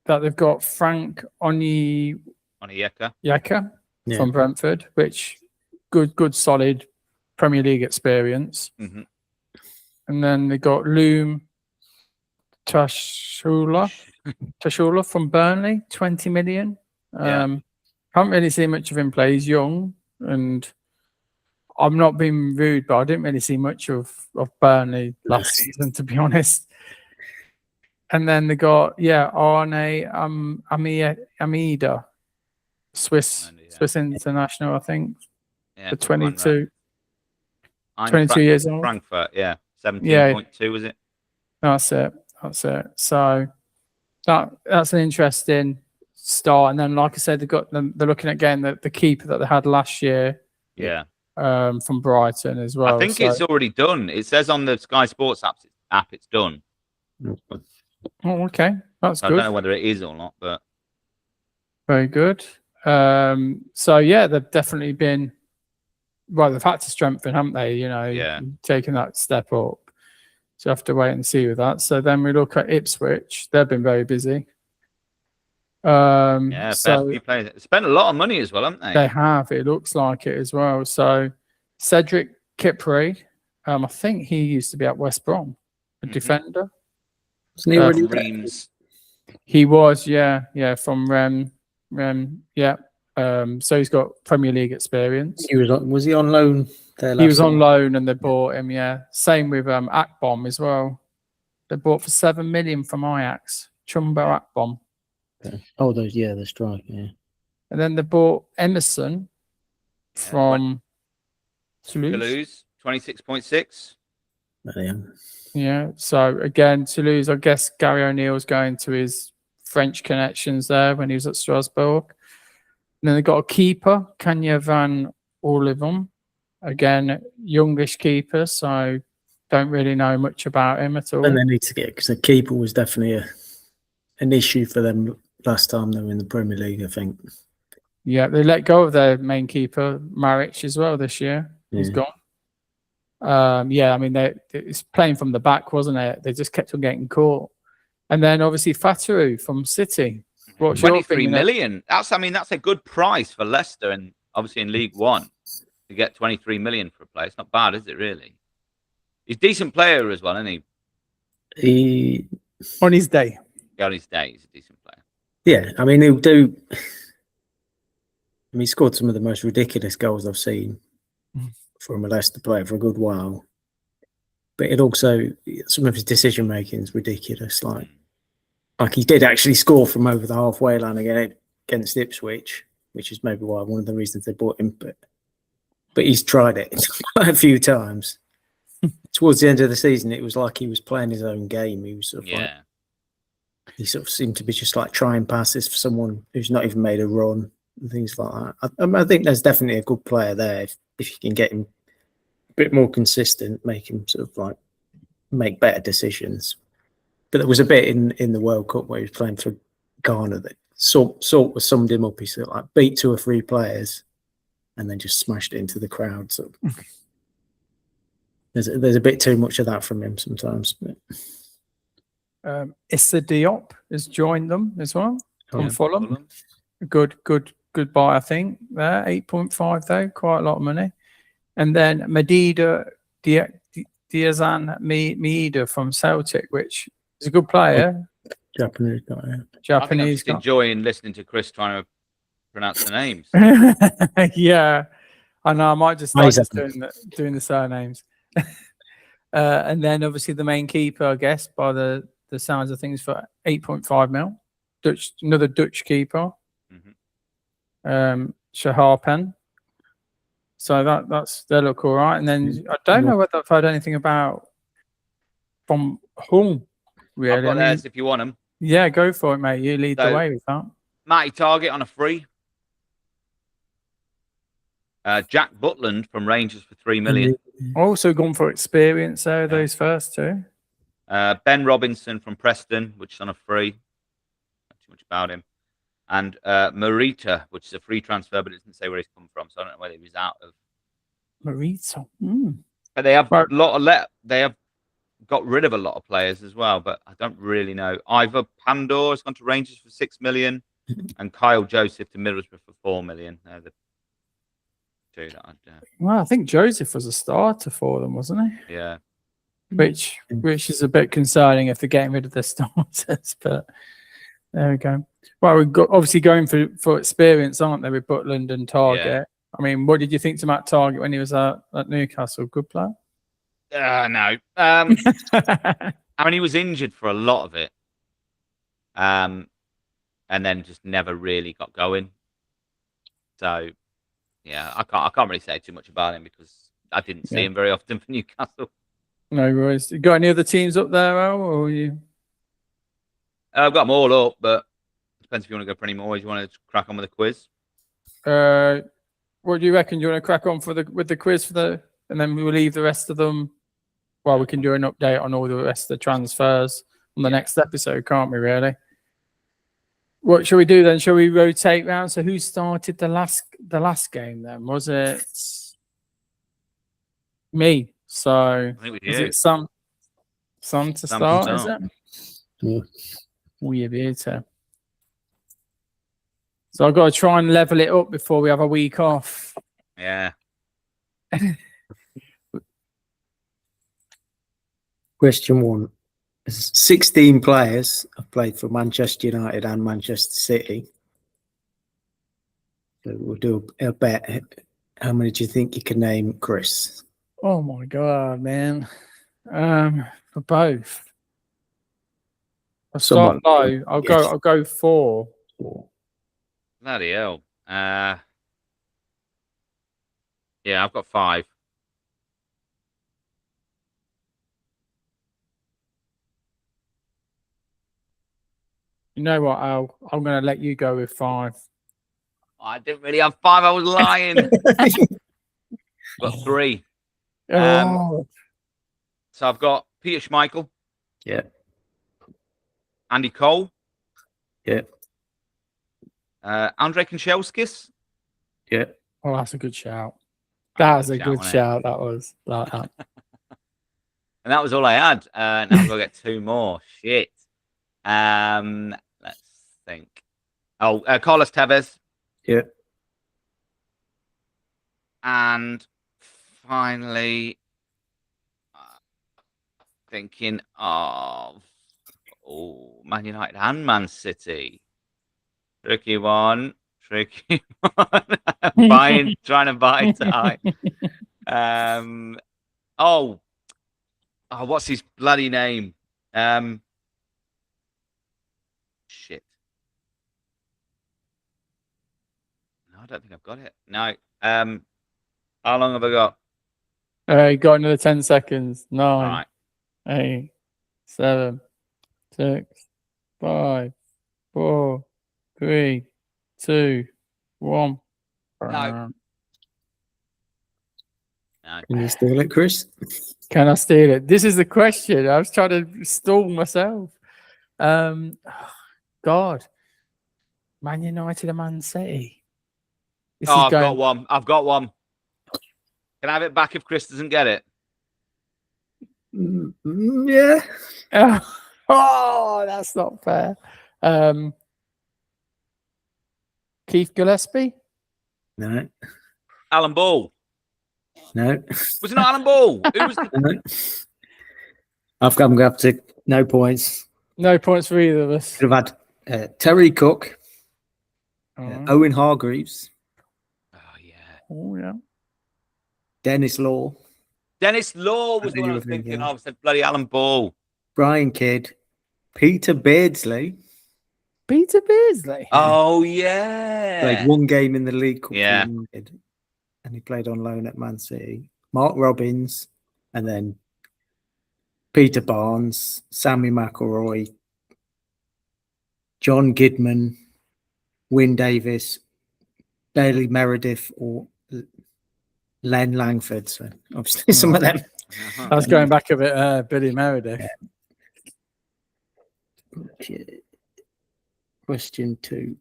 that they've got Frank Onyeka from Brentford, which good solid Premier League experience. Mm-hmm. And then they got Loom Tashula from Burnley, 20 million. Haven't really seen much of him play. He's young, and I'm not being rude, but I didn't really see much of Burnley last season, to be honest. And then they got Arne Amida, Swiss international, I think. Yeah, for 22 years old. Frankfurt, 17.2 was it? That's it. So that's an interesting start. And then, like I said, they're looking at getting the keeper that they had last year. Yeah. From Brighton as well. I think it's already done. It says on the Sky Sports app it's done. Oh, okay. That's good. I don't know whether it is or not, but very good. So yeah, they've definitely been. Well, they've had to strengthen, haven't they? Taking that step up. So you have to wait and see with that. So then we look at Ipswich. They've been very busy. Few players. Spent a lot of money as well, haven't they? They have. It looks like it as well. So Cedric Kipre, I think he used to be at West Brom, a defender. Isn't he already Reims? He was, from Rem, yeah. So he's got Premier League experience. Was he on loan there? He was on loan, and they bought him. Yeah, same with Akbom as well. They bought for 7 million from Ajax. Chumbo Akbom. Okay. Oh, the strike, yeah. And then they bought Emerson from Toulouse. 26.6. Yeah. So again, Toulouse. I guess Gary O'Neill's going to his French connections there when he was at Strasbourg. then they've got a keeper, Kenya Van Olivon. Again, youngish keeper, so don't really know much about him at all. And they need to get, because the keeper was definitely an issue for them last time they were in the Premier League, I think. Yeah, they let go of their main keeper, Maric, as well this year. He's Yeah. gone. Yeah, I mean, it's playing from the back, wasn't it? They just kept on getting caught. And then obviously Fataru from City. What's your 23 opinion? million. That's a good price for Leicester, and obviously in League One to get 23 million for a player. It's not bad, is it? Really? He's a decent player as well, isn't he? On his day. Yeah, on his day, he's a decent player. Yeah, I mean, he'll do. I mean, he scored some of the most ridiculous goals I've seen from a Leicester player for a good while. But it also, some of his decision making is ridiculous. Like he did actually score from over the halfway line against Ipswich, which is maybe why one of the reasons they bought him. But he's tried it quite a few times. Towards the end of the season, it was like he was playing his own game. He was sort of like, he sort of seemed to be just like trying passes for someone who's not even made a run and things like that. I think there's definitely a good player there if you can get him a bit more consistent, make him sort of like make better decisions. But there was a bit in the World Cup where he was playing for Ghana that sort of summed him up. He sort of like beat 2 or 3 players and then just smashed it into the crowd. So there's a bit too much of that from him sometimes. Issa Diop has joined them as well from Fulham. Good buy, I think. There, 8.5 though, quite a lot of money. And then Medida Diazan Miida from Celtic, which is a good player. Japanese guy. I think I'm just enjoying listening to Chris trying to pronounce the names. Yeah, I know. I might just start doing the surnames. And then obviously the main keeper, I guess, by the sounds of things, for 8.5 mil. Another Dutch keeper. Shaharpen. So they look all right. And then I don't know whether I've heard anything about from Hull. Really, I've got theirs if you want them. Yeah, go for it, mate. You lead the way with that. Matty Target on a free. Jack Butland from Rangers for 3 million. Also gone for experience there, those first 2. Ben Robinson from Preston, which is on a free. Not too much about him. And Marita, which is a free transfer, but it doesn't say where he's come from, so I don't know whether he was out of. Marita. But they have they have got rid of a lot of players as well, but I don't really know. Ivor Pandor has gone to Rangers for 6 million, and Kyle Joseph to Middlesbrough for 4 million. They're the 2 that Well, I think Joseph was a starter for them, wasn't he? Yeah. Which is a bit concerning if they're getting rid of their starters, but there we go. Well, we've got obviously going for experience, aren't they, with Butland and Target? Yeah. I mean, what did you think to Matt Target when he was at Newcastle? Good player? No. I mean, he was injured for a lot of it. And then just never really got going. So, yeah, I can't really say too much about him because I didn't see him very often for Newcastle. No worries. You got any other teams up there, Al, or are you? I've got them all up, but it depends if you want to go for any more. Do you want to crack on with the quiz? What do you reckon? Do you want to crack on with the quiz and then we'll leave the rest of them? Well, we can do an update on all the rest of the transfers on the next episode, can't we? Really? What shall we do then? Shall we rotate round? So who started the last game then? Was it me? So I think is it Sam to start? Is it? Yeah. Weird beauty. So I've got to try and level it up before we have a week off. Yeah. Question 1. 16 players have played for Manchester United and Manchester City. So we'll do a bet. How many do you think you can name, Chris? Oh my God, man. For both. I'll start low. I'll go 4. Bloody hell. Yeah, I've got 5. You know what, Al? I'm going to let you go with 5. I didn't really have 5. I was lying. Got 3. Oh, So I've got Peter Schmeichel, Yeah. Andy Cole, Yeah. Andrei Kanchelskis. Yeah. oh, that's a good shout. That That was was a good wasn't it? shout. That was like that. And that was all I had. Now I've got to get 2 more. Shit. Let's think. Oh, Carlos Tevez. Yeah. And finally, thinking of Man United and Man City. Tricky one. Trying to buy time. What's his bloody name? Shit. No, I don't think I've got it. No. How long have I got? You got another 10 seconds. 9, All right. 8, 7, 6, 5, 4, 3, 2, 1. No. Can you steal it, Chris? Can I steal it? This is the question. I was trying to stall myself. God. Man United and Man City. This is I've going... got one. I've got one. Can I have it back if Chris doesn't get it? Yeah. Oh, that's not fair. Keith Gillespie? No. Alan Ball. No. Was it not Alan Ball? Who was the... No. I'm going to have to... No points. No points for either of us. Could have had Terry Cook, Oh, Owen Hargreaves, yeah. oh, yeah. Dennis Law, Dennis Law was the one I was thinking of. I said bloody Alan Ball. Brian Kidd, Peter Beardsley. Peter Beardsley? Oh, yeah. Played 1 game in the League Cup. Yeah. And he played on loan at Man City. Mark Robbins, and then Peter Barnes, Sammy McElroy, John Gidman, Wyn Davis, Bailey Meredith, or Len Langford. So obviously some of them. I was going back a bit, Billy Meredith. Okay. Question 2.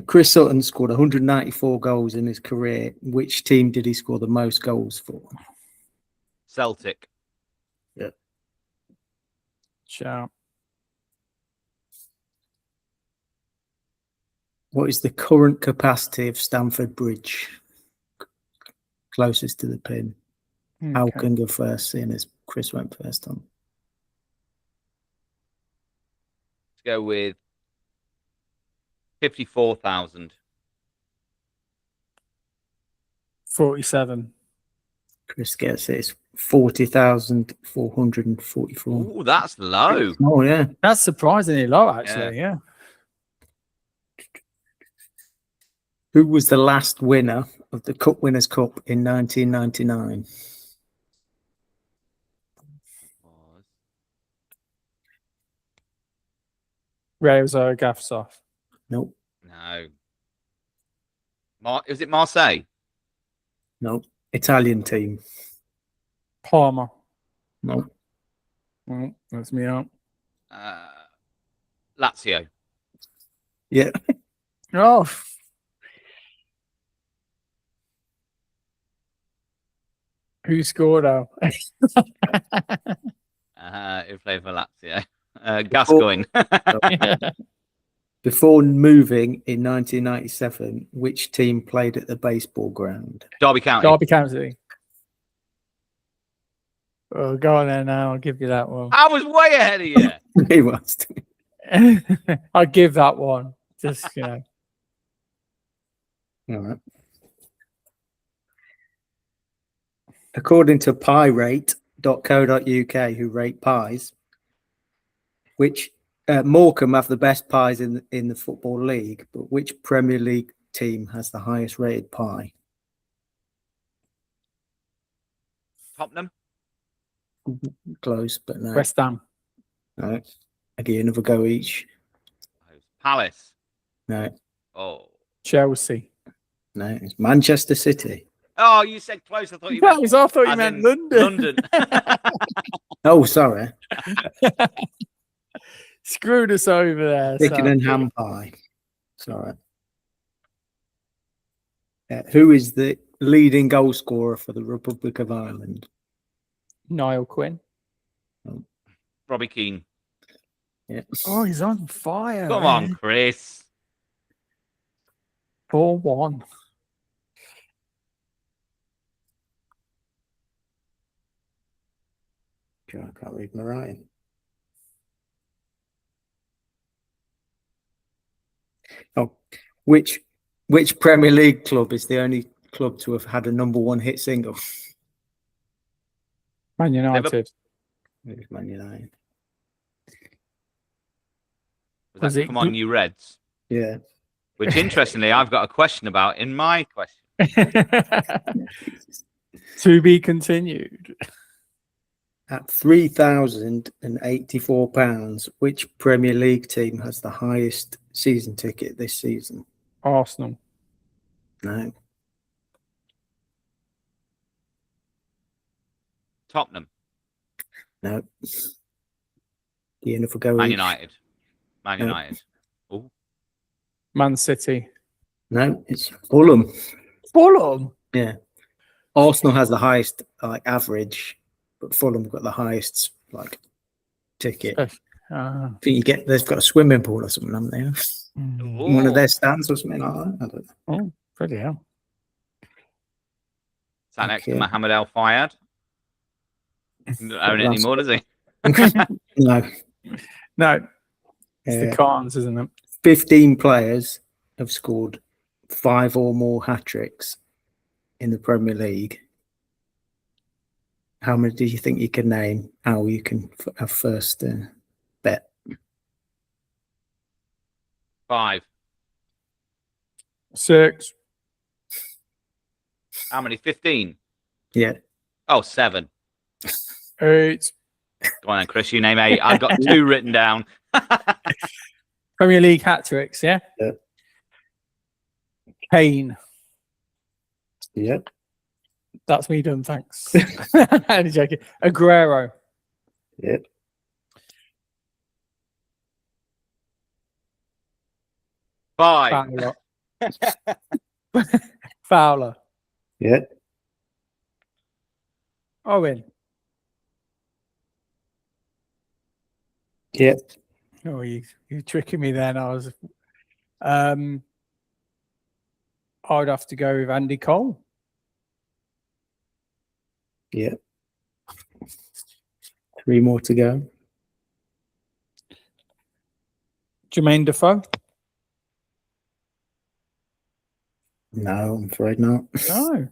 Chris Sutton scored 194 goals in his career. Which team did he score the most goals for? Celtic. Yeah. Shout. What is the current capacity of Stamford Bridge? Closest to the pin. How can go first, seeing as Chris went first on? Let's go with 54,000. 47. Chris gets it. It's 40,444. Oh, that's low. Oh, yeah. That's surprisingly low, actually. Yeah. Who was the last winner of the Cup Winners' Cup in 1999? Reza Gafsov. Nope. No. Is it Marseille? Nope. Italian team. Palmer. Nope. Oh, that's me out. Lazio. Yeah. Oh. Who scored out? Who played for Lazio? Gascoigne. Before moving in 1997, which team played at the baseball ground? Derby County. Derby County. Oh, go on there now. I'll give you that one. I was way ahead of you. He was. I'll give that one. Just, you know. All right. According to pyrate.co.uk, who rate pies, which Morecambe have the best pies in the Football League, but which Premier League team has the highest rated pie? Tottenham. Close, but no. West Ham. No. I'll give you another go each. Palace. No. Oh. Chelsea. No, it's Manchester City. Oh, you said close. I thought you That meant. was, I thought you as meant in London. London. Oh, sorry. Screwed us over there. Chicken Sam. and ham pie. Sorry. Who is the leading goal scorer for the Republic of Ireland? Niall Quinn. Robbie Keane. Yeah. Oh, he's on fire. Come on, Chris. 4-1. God, I can't read my writing. Oh, which Premier League club is the only club to have had a number one hit single? Man United. It's Man United. Was that Come On You Reds? Yeah. Which, interestingly, I've got a question about in my question. To be continued. At £3,084, which Premier League team has the highest season ticket this season? Arsenal. No. Tottenham. No. Enough go Man each. United. Man No. United. Oh. Man City. No, it's Fulham. Fulham. Yeah. Arsenal has the highest average, but Fulham got the highest ticket. I think they've got a swimming pool or something, haven't they? One of their stands or something like that. I don't know. Oh, pretty hell. Sat next to Okay. Mohamed El Fayed. Doesn't own it anymore, does he? No. No, it's the Carnes, isn't it? 15 players have scored 5 or more hat-tricks in the Premier League. How many do you think you can name? How you can have first bet? 5. 6. How many? 15? Yeah. Oh, 7. 8. Go on then, Chris. You name 8. I've got 2 written down. Premier League hat-tricks, yeah? Yeah. Kane. Yeah. That's me done, thanks. I'm joking. Aguero. Yeah. Five. Fowler. Yeah. Owen. Yeah. Oh, you tricking me then. I'd have to go with Andy Cole. Yeah. 3 more to go. Jermaine Defoe. No, I'm afraid not. No.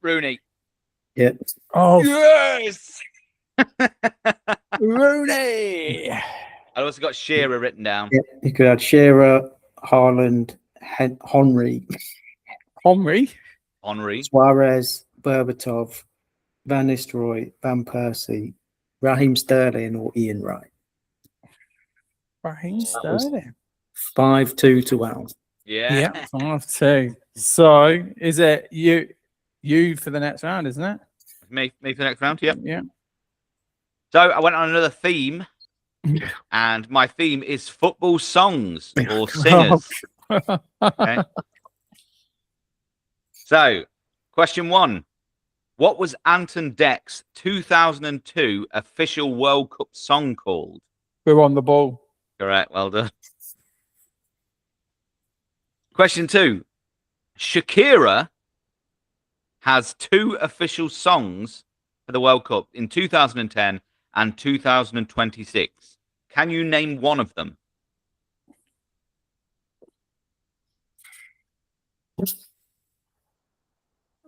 Rooney. Yeah. Oh, Yes. Rooney. I also got Shearer written down. Yeah. You could add Shearer, Haaland, Henry, Henry. Suarez, Berbatov, Van Nistelrooy, Van Persie, Raheem Sterling, or Ian Wright. Raheem Sterling. 5-2 to Al. Yeah. 5-2. So is it you for the next round, isn't it? Me for the next round. Yep. Yeah. So I went on another theme, and my theme is football songs or singers. Okay. So, question 1. What was Anton Deck's 2002 official World Cup song called? We're on the ball. Correct. Well done. Question 2. Shakira has 2 official songs for the World Cup in 2010 and 2026. Can you name one of them?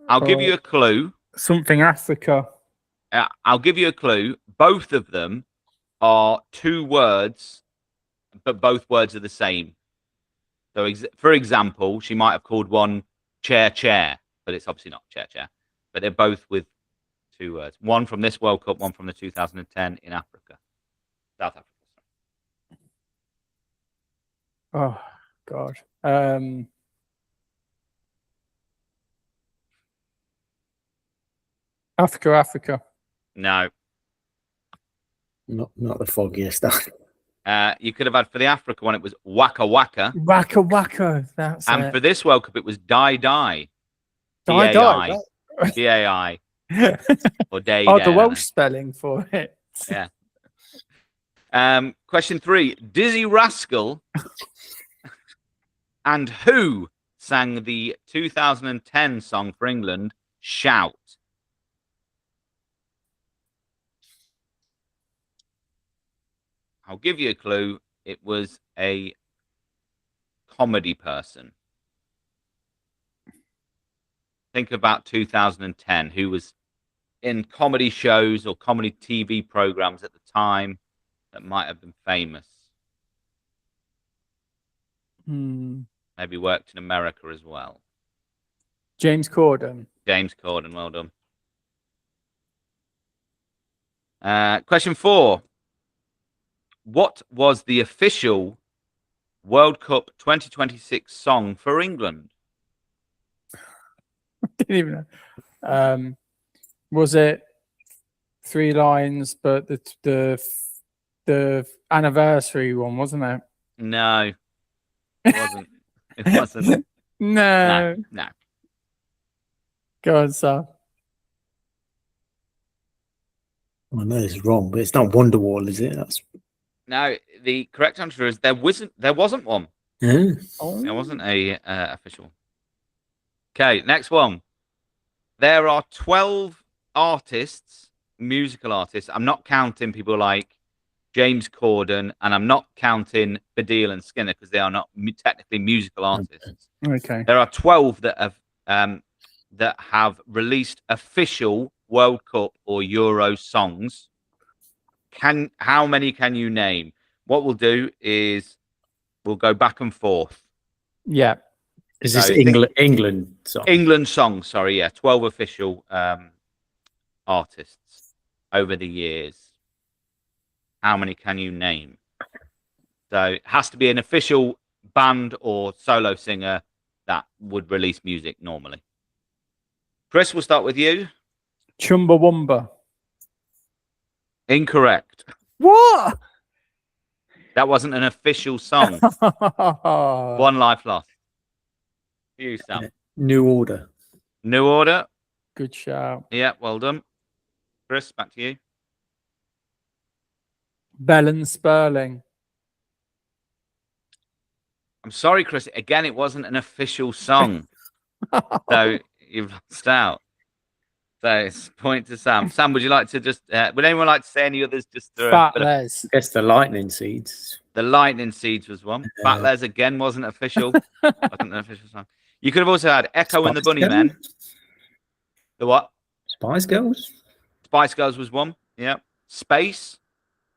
I'll give you a clue. Something Africa. I'll give you a clue. Both of them are 2 words, but both words are the same. So, for example, she might have called one chair, but it's obviously not chair. But they're both with 2 words. One from this World Cup, one from the 2010 in Africa. South Africa. Oh, God. Africa. No. Not the foggiest. You could have had for the Africa one, it was Waka Waka. Waka Waka. That's And it. for this World Cup, it was Die Die. Die. D-A-I. Or Day. Oh, the Welsh spelling for it. Yeah. Question 3. Dizzy Rascal and who sang the 2010 song for England, Shout? I'll give you a clue. It was a comedy person. Think about 2010. Who was in comedy shows or comedy TV programs at the time that might have been famous? Maybe worked in America as well. James Corden. James Corden, well done. Question 4. What was the official World Cup 2026 song for England? Didn't even know. Was it 3 lines, but the anniversary one, wasn't it? No, it wasn't. It wasn't. No. No. Go on, sir. I know it's wrong, but it's not Wonderwall, is it? No, the correct answer is there wasn't one. Yeah. Oh. There wasn't a official. Okay, next one. There are 12 artists, musical artists. I'm not counting people like James Corden, and I'm not counting Baddiel and Skinner because they are not technically musical artists. Okay. There are 12 that have released official World Cup or Euro songs. How many can you name? What we'll do is we'll go back and forth. Yeah. Is this England song? England songs, sorry, yeah. 12 official artists over the years. How many can you name? So it has to be an official band or solo singer that would release music normally. Chris, we'll start with you. Chumbawamba. Incorrect. What? That wasn't an official song. 1 life lost. You, Sam. New Order. New Order. Good shout. Yeah, well done. Chris, back to you. Bell and Sperling. I'm sorry, Chris. Again, it wasn't an official song. So you've lost out. So it's point to Sam. Sam, would you like to just, would anyone like to say any others? Just Fat Les. I guess the Lightning Seeds. The Lightning Seeds was one. Fat Les again wasn't official. Wasn't an official song. You could have also had Echo and the Bunnymen. The what? Spice Girls. Spice Girls was one. Yeah. Space.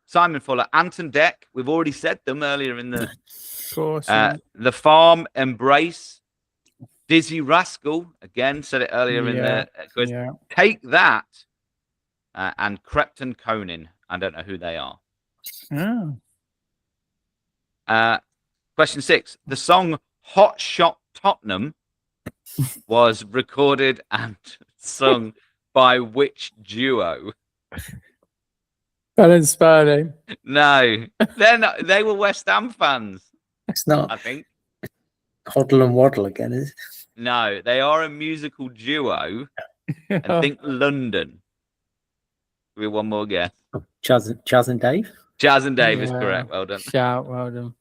Simon Fuller. Anton Deck. We've already said them earlier in the. Of course. Yeah. The Farm. Embrace. Dizzy Rascal. Again, said it earlier in the quiz. Yeah. Take That. And Crepton Conin. I don't know who they are. Oh. Question 6. The song Hot Shot Tottenham was recorded and sung by which duo? Bell and Sperling. No, they're not. They were West Ham fans. It's not I think. Hoddle and Waddle again, is it? No, they are a musical duo. I think London. Give me one more guess. Oh, Chaz and Dave. Chaz and Dave is correct. Well done. Shout. Well done.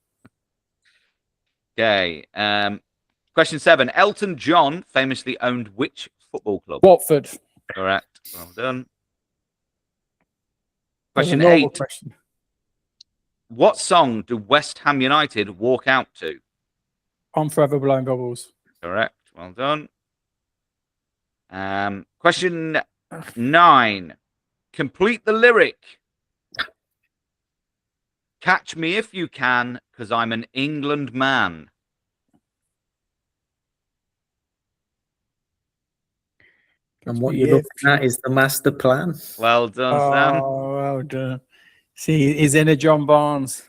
Okay. Question 7. Elton John famously owned which football club? Watford. Correct. Well done. That's a Question normal 8. question. What song do West Ham United walk out to? I'm forever blowing bubbles. Correct. Well done. Question 9. Complete the lyric. Catch me if you can, because I'm an England man. And what you're looking at is the master plan. Well done, Sam. Oh, well done. See, he's in a John Barnes.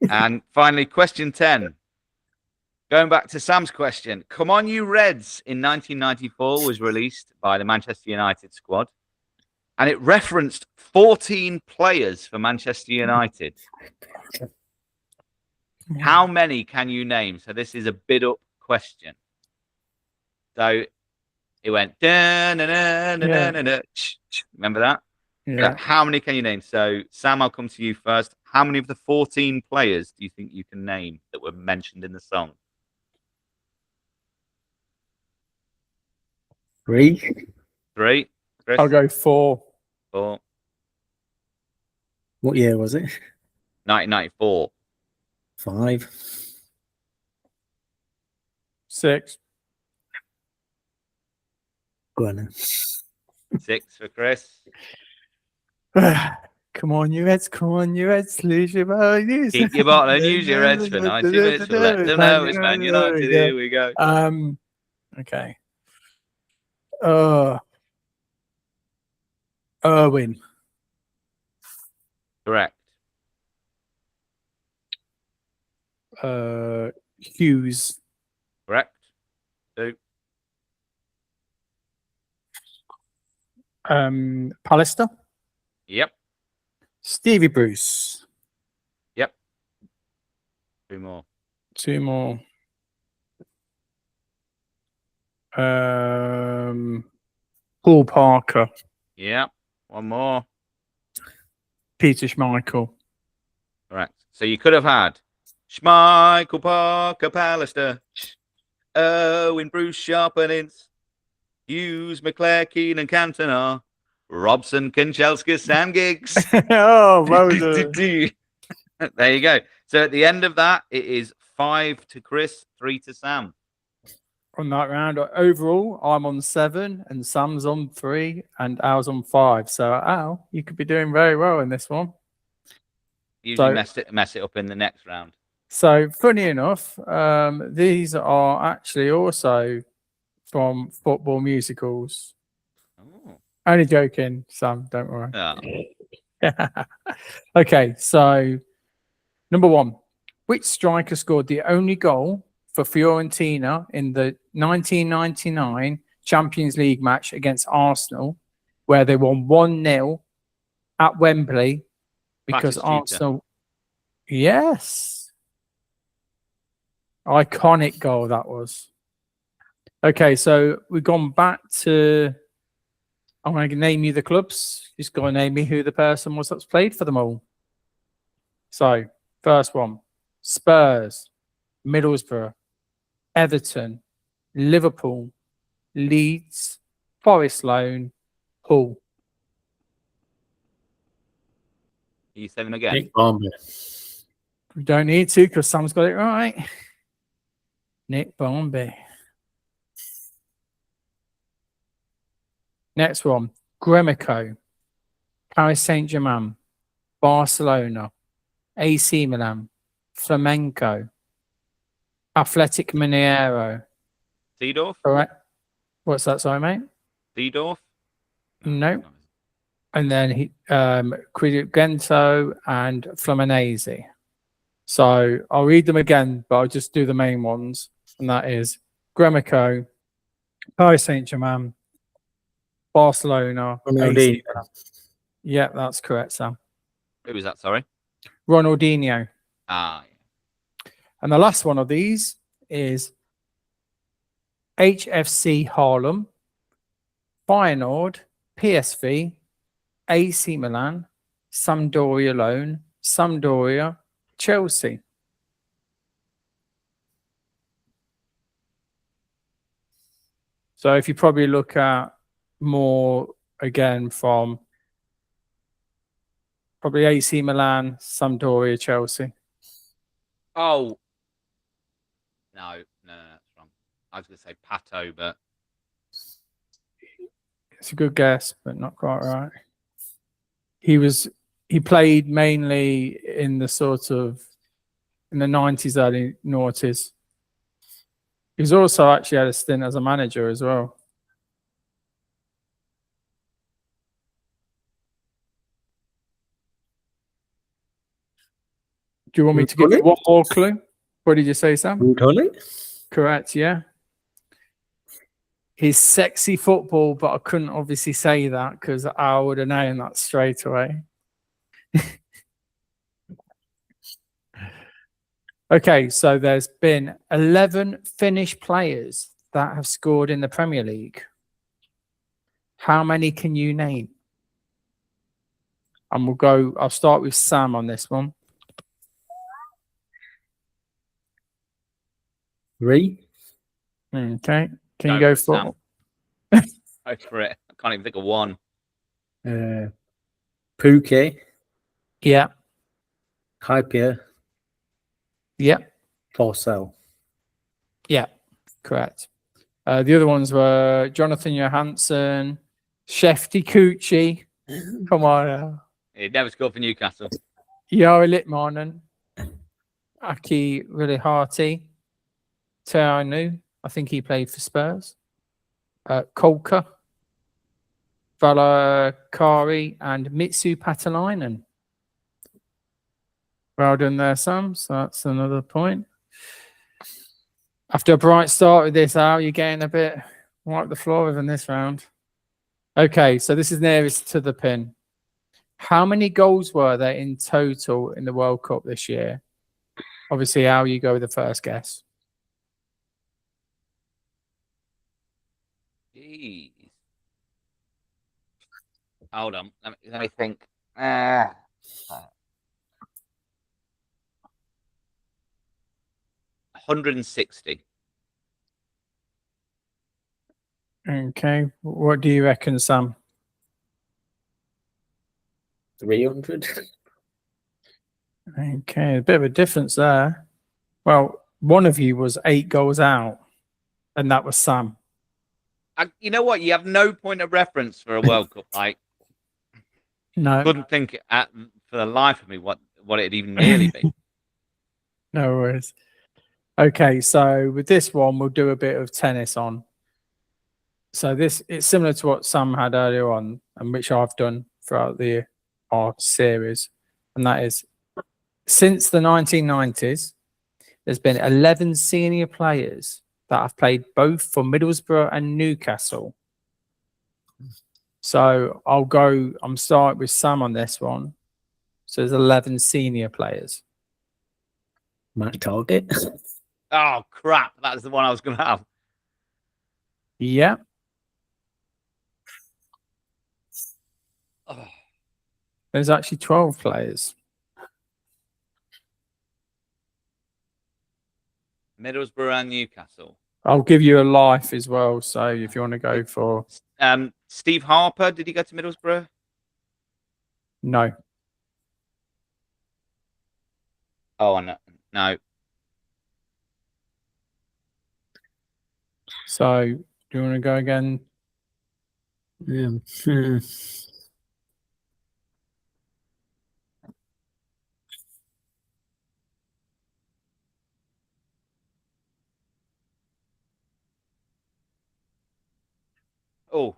And finally, question 10. Going back to Sam's question, Come On You Reds in 1994 was released by the Manchester United squad, and it referenced 14 players for Manchester United. How many can you name? So this is a bid-up question. So it went, remember that? Yeah. How many can you name? So, Sam, I'll come to you first. How many of the 14 players do you think you can name that were mentioned in the song? 3. 3. Chris? I'll go 4. 4. What year was it? 1994. 5. 6. Go on then. 6 for Chris. Come on, you Reds. Come on, you Reds. Lose your ball. Keep your bottle and use your heads for 90 minutes. We'll let them know it's Man United. Here we go. Okay. Irwin. Correct. Hughes. Correct. 2. Pallister. Yep. Stevie Bruce. Yep. 2 more. 2 more. Paul Parker. Yep. 1 more. Peter Schmeichel. Correct. So you could have had Schmeichel, Parker, Pallister, Owen, Bruce, Sharp and Ince, Hughes, McClare, Keane and Cantona, Robson, Kanchelskis, Sam Giggs. Oh, well done. There you go. So at the end of that, it is 5 to Chris, 3 to Sam. On that round, overall, I'm on 7 and Sam's on 3 and Al's on 5. So, Al, you could be doing very well in this one. Usually mess it up in the next round. So, funny enough, these are actually also from football musicals. Oh. Only joking, Sam, don't worry. Oh. Okay, so number 1. Which striker scored the only goal for Fiorentina in the 1999 Champions League match against Arsenal, where they won 1-0 at Wembley because Arsenal... Yes. Iconic goal that was. Okay, so we've gone back to... I'm going to name you the clubs. Just got to name me who the person was that's played for them all. So, first one. Spurs, Middlesbrough, Everton, Liverpool, Leeds, Forest Loan, Hull. Are you 7 again? Nick Barmby. We don't need to because Sam's got it right. Nick Barmby. Next one. Gremico, Paris Saint-Germain, Barcelona, AC Milan, Flamenco, Athletic Mineiro. Seedorf? Correct. What's that, sorry, mate? Seedorf? No. And then Gento and Fluminense. So I'll read them again, but I'll just do the main ones. And that is Gremico, Paris Saint-Germain, Barcelona, AC Milan. Yeah, that's correct, Sam. Who was that, sorry? Ronaldinho. Ah, yeah. And the last one of these is HFC Haarlem, Feyenoord, PSV, AC Milan, Sampdoria Loan, Sampdoria, Chelsea. So if you probably look at more again from probably AC Milan, Sampdoria, Chelsea. Oh. No, that's wrong. I was going to say Pato, but... It's a good guess, but not quite right. He played mainly in the in the 90s, early noughties. He's also actually had a stint as a manager as well. Do you want me to give you one more clue? What did you say, Sam? Rude Hully? Correct, yeah. He's sexy football, but I couldn't obviously say that because I would have known that straight away. Okay, so there's been 11 Finnish players that have scored in the Premier League. How many can you name? And I'll start with Sam on this one. 3. Okay. Can you go for Go for it. I can't even think of one. Pookie, Yeah. Hyper, Yeah. Forsell. Yeah. Correct. The other ones were Jonathan Johansson, Shefty Kuchi. Come on. He never scored for Newcastle. Jari Litmanen, Aki Rilihati, Teanu, I think he played for Spurs, Kolka, Valakari, and Mitsu Patalainen. Well done there, Sam. So that's another point. After a bright start with this, Al, you're getting a bit wipe the floor with in this round. Okay, so this is nearest to the pin. How many goals were there in total in the World Cup this year? Obviously, Al, you go with the first guess. Jeez. Hold on. Let me think. 160. Okay, what do you reckon, Sam? 300. Okay, a bit of a difference there. Well, one of you was 8 goals out, and that was Sam. You know what? You have no point of reference for a World Cup. Like, No, couldn't think for the life of me what it'd even nearly be. no worries. Okay, so with this one, we'll do a bit of tennis on. So it's similar to what Sam had earlier on, and which I've done throughout our series, and that is since the 1990s, there's been 11 senior players that have played both for Middlesbrough and Newcastle. So I'm starting with Sam on this one. So there's 11 senior players. Matt Target. Oh, crap. That's the one I was going to have. Yeah. Oh. There's actually 12 players. Middlesbrough and Newcastle. I'll give you a life as well. So if you want to go for... Steve Harper, did he go to Middlesbrough? No. Oh, no. So do you want to go again? Yeah. Oh.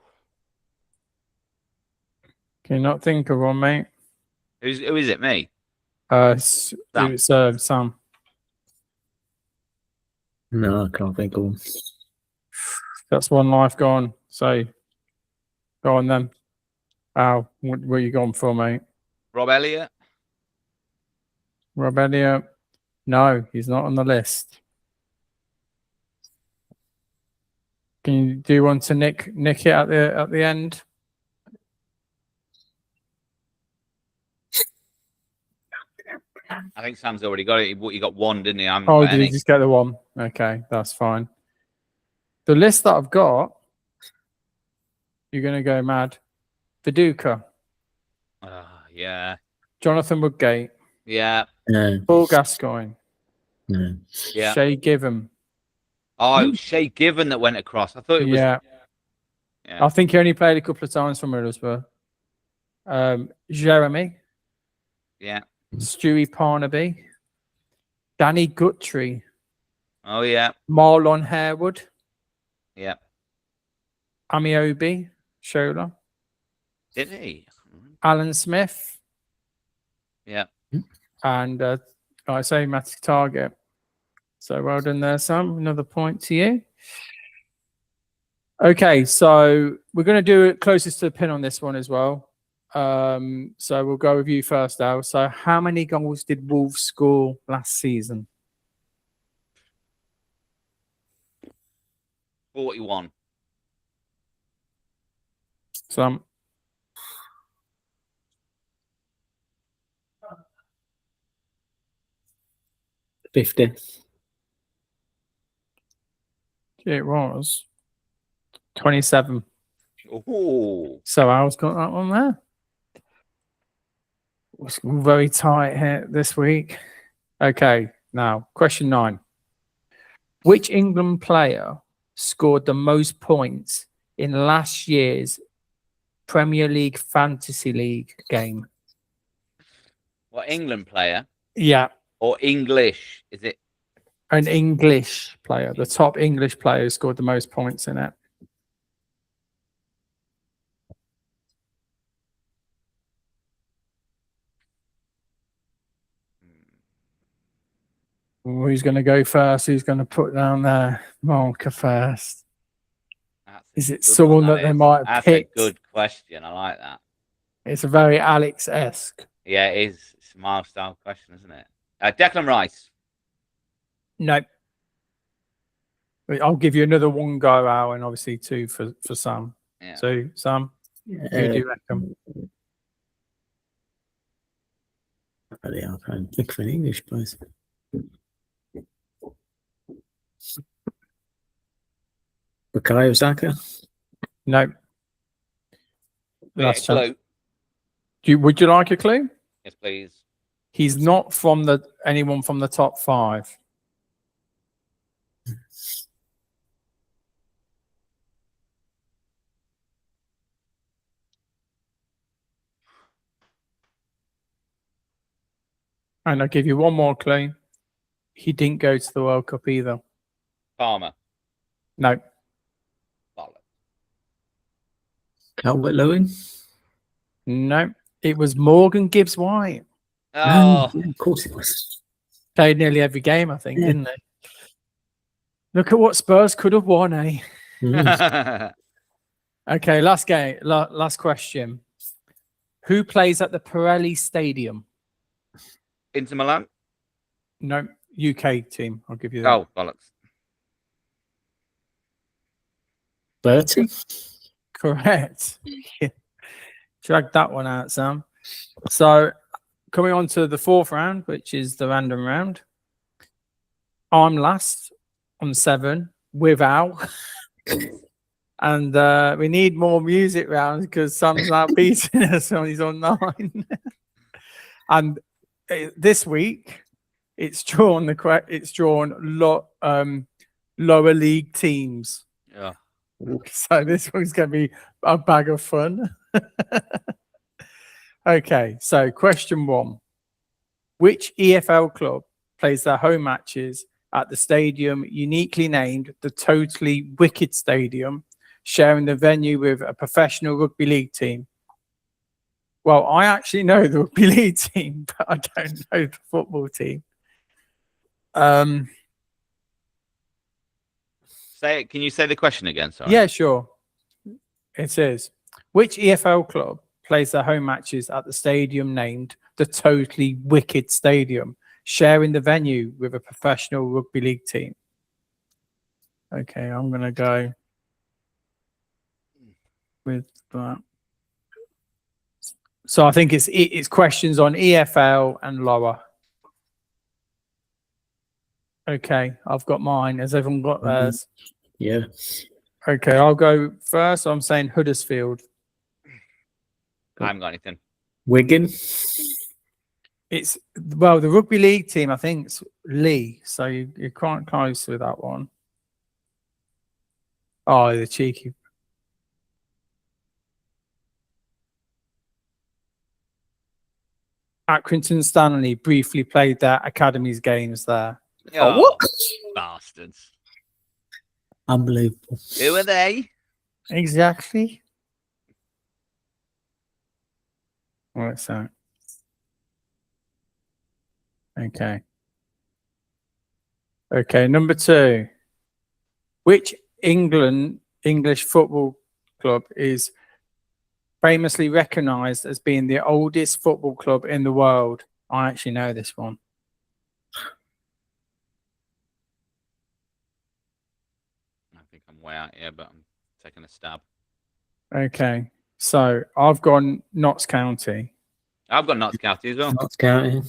Can you not think of one, mate? Who is it? Me? It's Sam. No, I can't think of one. That's one life gone. So go on then. Al, what are you going for, mate? Rob Elliott? Rob Elliott? No, he's not on the list. Do you want to nick it at the end? I think Sam's already got it. He got one, didn't he? Oh, did he just get the one? Okay, that's fine. The list that I've got, you're going to go mad. Viduka. Yeah. Jonathan Woodgate. Yeah. No. Paul Gascoigne. No. Yeah. Shay Given. Oh, it was Shay Given that went across. I thought it was. Yeah. I think he only played a couple of times for Middlesbrough. Jeremy. Yeah. Stewie Parnaby. Danny Guthrie. Oh, yeah. Marlon Harewood. Yeah. Amiobi Shola. Did he? Alan Smith. Yeah. And like I say, Matty Target. So well done there, Sam. Another point to you. Okay, so we're going to do it closest to the pin on this one as well. So we'll go with you first, Al. So how many goals did Wolves score last season? 41. Sam? 50. It was 27. Oh, So Al's got that one there. It's very tight here this week. Okay, now question 9. Which England player scored the most points in last year's Premier League Fantasy League game? what England player Yeah, or English? Is it? an English player. The top English player who scored the most points in it. Who's going to go first? Who's going to put down their marker first? That's a Is it good someone one, that they is. might have That's picked? a good question. I like that. It's a very Alex-esque. Yeah, it is. It's a milestone question, isn't it? Declan Rice. No. I'll give you another one go, Al, and obviously 2 for Sam. Yeah. So, Sam, who do you reckon? I'll try and look for an English place. Bukayo Saka? No. Yeah, Last chance. clue. Would you like a clue? Yes, please. He's not from anyone from the top 5. And I'll give you one more clue. He didn't go to the World Cup either. Palmer. No. Bollocks. Calvert-Lewin? No. It was Morgan Gibbs-White. Oh, Yeah, of course it was. Played nearly every game, I think, Yeah. didn't they? Look at what Spurs could have won, eh? Mm. Okay, last game. Last question. Who plays at the Pirelli Stadium? Inter Milan. No, UK team. I'll give you that. Oh, bollocks. Bertie? Correct. Yeah. Drag that one out, Sam. So, coming on to the 4th round, which is the random round. I'm last on 7 with Al. And we need more music rounds because Sam's now beating us when he's on 9. And this week, it's drawn lower league teams. Yeah. So this one's going to be a bag of fun. Okay, so question 1. Which EFL club plays their home matches at the stadium uniquely named the Totally Wicked Stadium, sharing the venue with a professional rugby league team? Well, I actually know the rugby league team, but I don't know the football team. Can you say the question again? Sorry. Yeah, sure. It is. Which EFL club plays their home matches at the stadium named the Totally Wicked Stadium, sharing the venue with a professional rugby league team? Okay, I'm going to go with that. So I think it's questions on EFL and lower. Okay, I've got mine. Has everyone got theirs? Yeah. Okay, I'll go first. I'm saying Huddersfield. I haven't got anything. Wigan? It's, well, the rugby league team, I think, is Lee. So you're quite close with that one. Oh, the cheeky. Accrington Stanley briefly played their academies games there. Oh, what? Bastards. Unbelievable. Who are they? Exactly. What's that? Okay. Okay, number 2. Which English football club is famously recognised as being the oldest football club in the world? I actually know this one. I think I'm way out here, but I'm taking a stab. Okay, so I've gone Notts County. I've got Notts County as well. Notts County.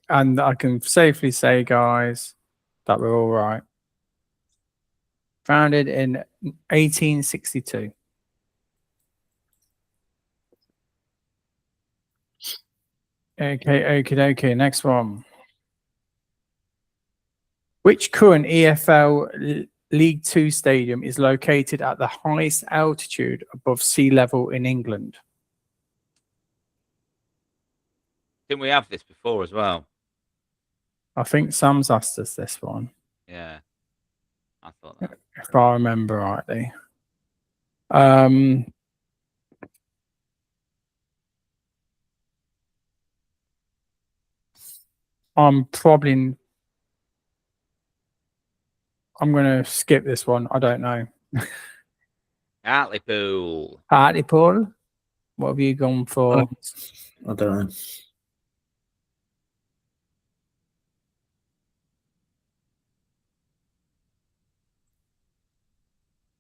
And I can safely say, guys, that we're all right. Founded in 1862. Okay. Next one. Which current EFL League 2 stadium is located at the highest altitude above sea level in England? Didn't we have this before as well? I think Sam's asked us this one, Yeah. I thought that. if I remember rightly. I'm going to skip this one. I don't know. Hartlepool. Hartlepool? What have you gone for? I don't know.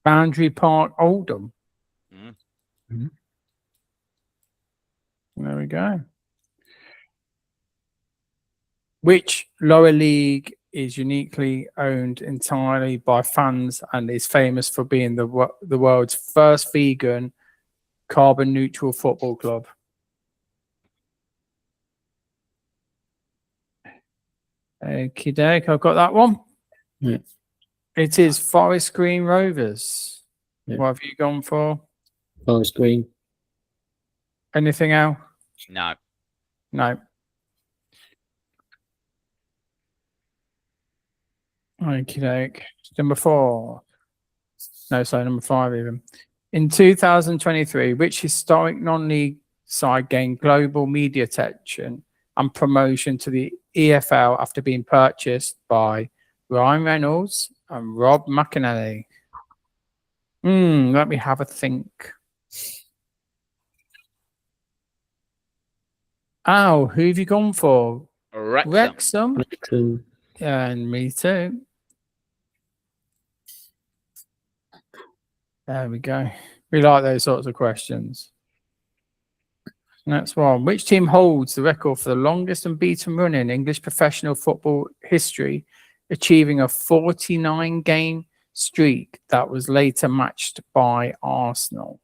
Boundary Park, Oldham. Mm. There we go. Which lower league is uniquely owned entirely by fans and is famous for being the world's first vegan, carbon neutral football club? Okie doke, I've got that one. Yeah. It is Forest Green Rovers. Yeah. What have you gone for? Forest Green. Anything else? No. No. Okie doke. Number 4. No, sorry, number 5 even. In 2023, which historic non-league side gained global media attention and promotion to the EFL after being purchased by Ryan Reynolds and Rob McEnally? Let me have a think. Oh, who have you gone for? Wrexham? And me too. There we go. We like those sorts of questions. Next one. Which team holds the record for the longest unbeaten run in English professional football history, achieving a 49-game streak that was later matched by Arsenal?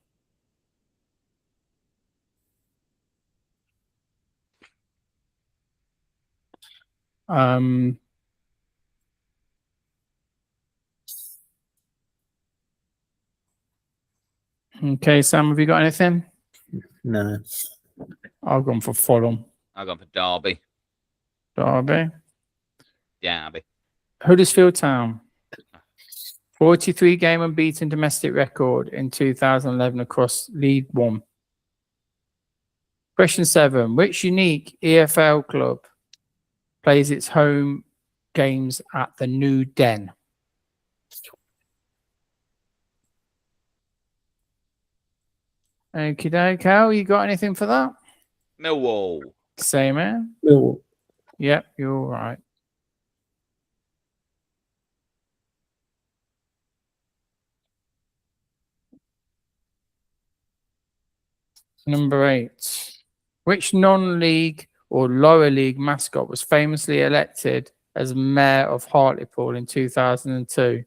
Okay, Sam, have you got anything? No. I've gone for Fulham. I've gone for Derby. Derby. Derby. Huddersfield Town. 43-game unbeaten domestic record in 2011 across League One. Question 7. Which unique EFL club plays its home games at the New Den? Okie doke. Cal, you got anything for that? Millwall. Same, man. Millwall. Yep, you're all right. Number 8. Which non-league or lower league mascot was famously elected as mayor of Hartlepool in 2002?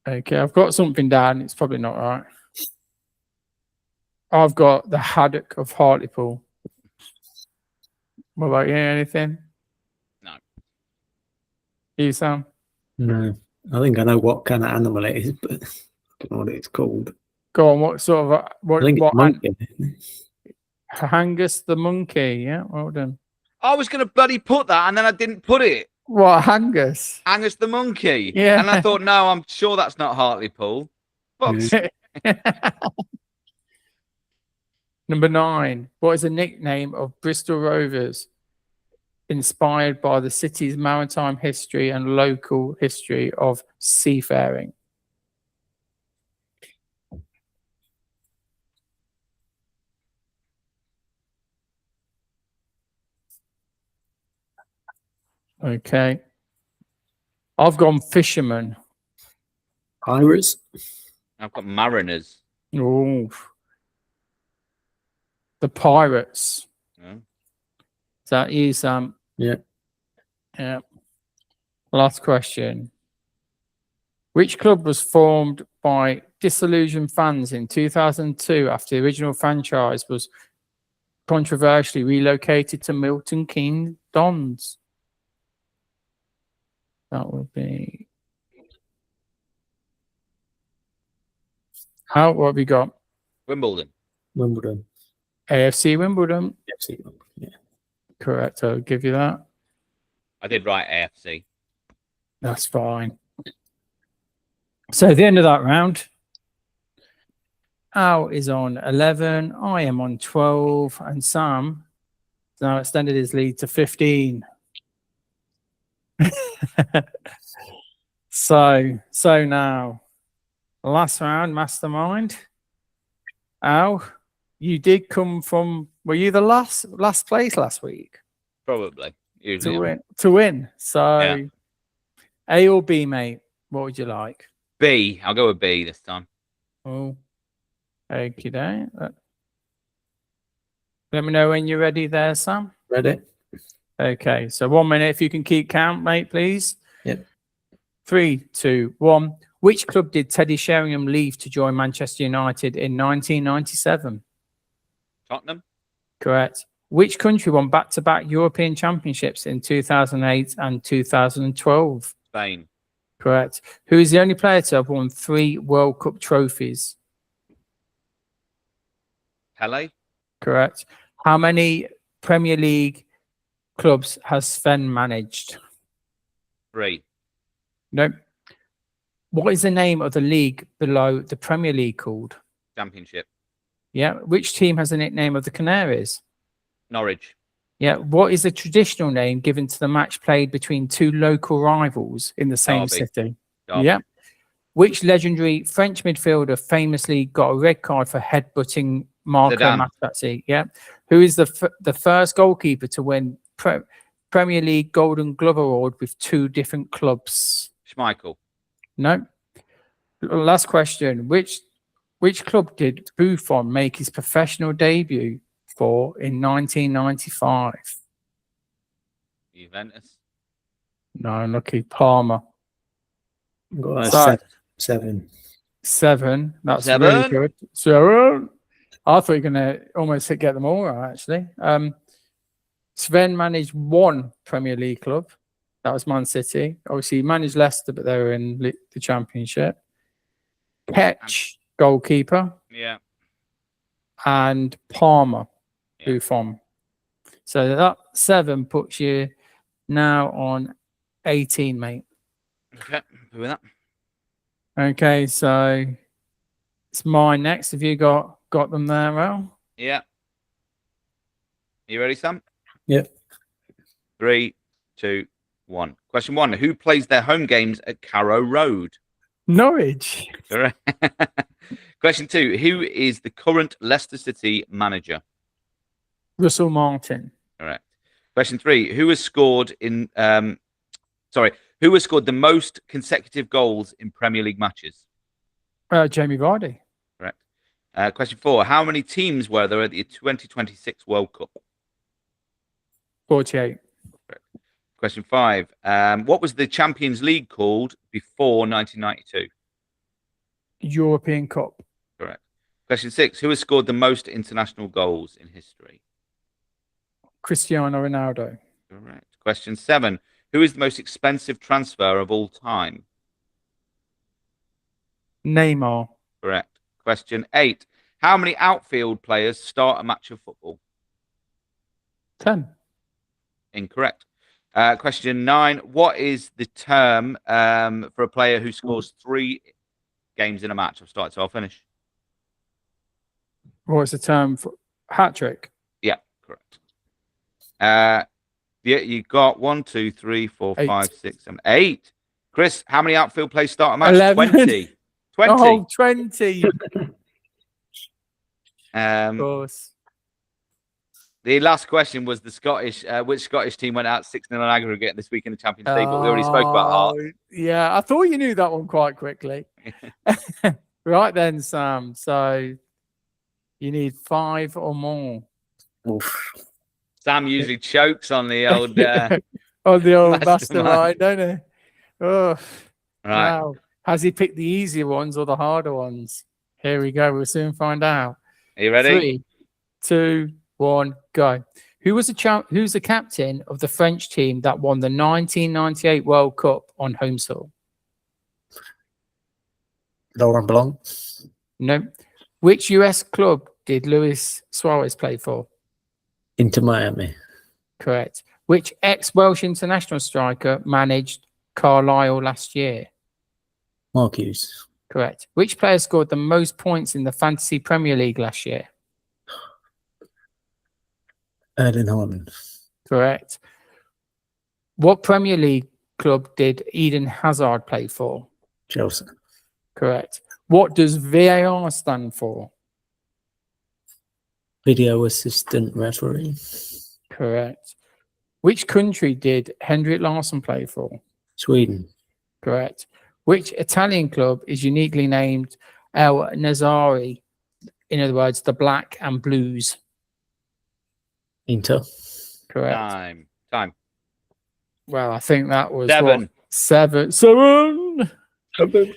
Okay, I've got something down. It's probably not right. I've got the Haddock of Hartlepool. What about you? Anything? No. You, Sam? No. I think I know what kind of animal it is, but I don't know what it's called. Go on. What sort of I think it's monkey. Angus the monkey? Yeah, well done. I was going to bloody put that, and then I didn't put it. What, Angus? Angus the monkey. Yeah. And I thought, no, I'm sure that's not Hartlepool. Fuck's Number 9. What is the nickname of Bristol Rovers? Inspired by the city's maritime history and local history of seafaring. Okay. I've gone fisherman. Pirates. I've got Mariners. Oh. The Pirates. Yeah. Is that you, Sam? Yeah. Yeah. Last question. Which club was formed by disillusioned fans in 2002 after the original franchise was controversially relocated to Milton Keynes Dons? That would be... What have we got? Wimbledon. Wimbledon. AFC Wimbledon. FC Wimbledon. Yeah. Correct. I'll give you that. I did write AFC. That's fine. So at the end of that round, Al is on 11, I am on 12, and Sam has now extended his lead to 15. So now, last round, Mastermind. Al, you did come from, were you the last place last week? Probably. Usually. To win. So Yeah. A or B, mate? What would you like? B. I'll go with B this time. Oh, okay. Let me know when you're ready there, Sam. Ready? Okay, so 1 minute. If you can keep count, mate, please. Yep. 3, 2, 1. Which club did Teddy Sheringham leave to join Manchester United in 1997? Tottenham. Correct. Which country won back-to-back European Championships in 2008 and 2012? Spain. Correct. Who is the only player to have won 3 World Cup trophies? Pele. Correct. How many Premier League clubs has Sven managed? 3. Nope. What is the name of the league below the Premier League called? Championship. Yeah. Which team has the nickname of the Canaries? Norwich. Yeah. What is the traditional name given to the match played between 2 local rivals in the same Derby. city? Derby. Yeah. Which legendary French midfielder famously got a red card for headbutting Marco Zidane. Materazzi? Yeah. Who is the first goalkeeper to win Premier League Golden Glove Award with 2 different clubs? Schmeichel. No. Last question. Which club did Buffon make his professional debut for in 1995? Juventus. No, lucky Parma. Got a So- 7. 7. That's 7. really good. 7. I thought you were going to almost get them all right, actually. Sven managed 1 Premier League club. That was Man City. Obviously, he managed Leicester, but they were in the Championship. Ketch, goalkeeper, Yeah. and Parma, Yeah. Buffon. So that 7 puts you now on 18, mate. Okay. Who with that? Okay, so it's mine next. Have you got them there, Al? Yeah. You ready, Sam? Yep. 3, 2, 1. Question 1. Who plays their home games at Carrow Road? Norwich. Correct. Question 2. Who is the current Leicester City manager? Russell Martin. Correct. Question 3. Who has scored the most consecutive goals in Premier League matches? Jamie Vardy. Correct. Question 4. How many teams were there at the 2026 World Cup? 48. Question 5. What was the Champions League called before 1992? European Cup. Correct. Question 6. Who has scored the most international goals in history? Cristiano Ronaldo. Correct. Question 7. Who is the most expensive transfer of all time? Neymar. Correct. Question 8. How many outfield players start a match of football? 10. Incorrect. Question 9. What is the term for a player who scores 3 games in a match? I'll start, so I'll finish. What's the term for hat trick? Yeah, correct. Yeah, you got 1, 2, 3, 4, 8. 5, 6, 7, 8. Chris, how many outfield players start a match? 11. 20. 20. Oh, 20. Of course. The last question was the Scottish. Which Scottish team went out 6-0 on aggregate this week in the Champions League? But we already spoke about Hearts. Yeah, I thought you knew that one quite quickly. Right then, Sam. So you need 5 or more. Oof. Sam usually chokes on the old. On the old mastermind. mastermind, don't he? Oh, Right. wow. Has he picked the easier ones or the harder ones? Here we go. We'll soon find out. Are you ready? 3, 2, 1, go. Who's the captain of the French team that won the 1998 World Cup on home soil? Laurent Blanc. No. Which US club did Luis Suarez play for? Inter Miami. Correct. Which ex-Welsh international striker managed Carlisle last year? Mark Hughes. Correct. Which player scored the most points in the Fantasy Premier League last year? Erling Haaland. Correct. What Premier League club did Eden Hazard play for? Chelsea. Correct. What does VAR stand for? Video assistant referee. Correct. Which country did Henrik Larsson play for? Sweden. Correct. Which Italian club is uniquely named El Nazari? In other words, the Black and Blues. Inter. Correct. Time. Well, I think that was 7. what? 7. 7.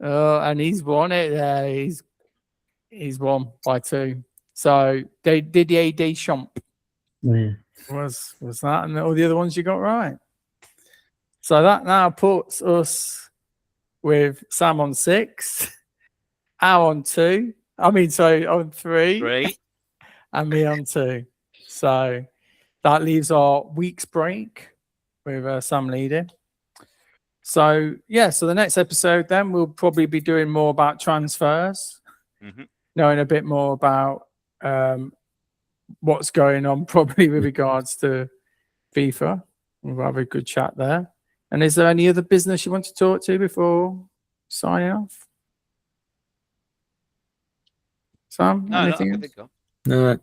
Oh, and he's won it there. He's won by 2. So Didier Deschamps Yeah. was that, and all the other ones you got right. So that now puts us with Sam on 6, Al on 2. On 3. 3. And me on 2. So that leaves our week's break with Sam leading. So so the next episode then we'll probably be doing more about transfers, knowing a bit more about what's going on probably with regards to FIFA. We'll have a good chat there. And is there any other business you want to talk to before signing off? Sam, anything else? No.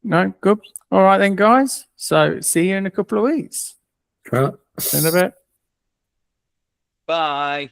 No, good. All right then, guys. So see you in a couple of weeks. Right. In a bit. Bye.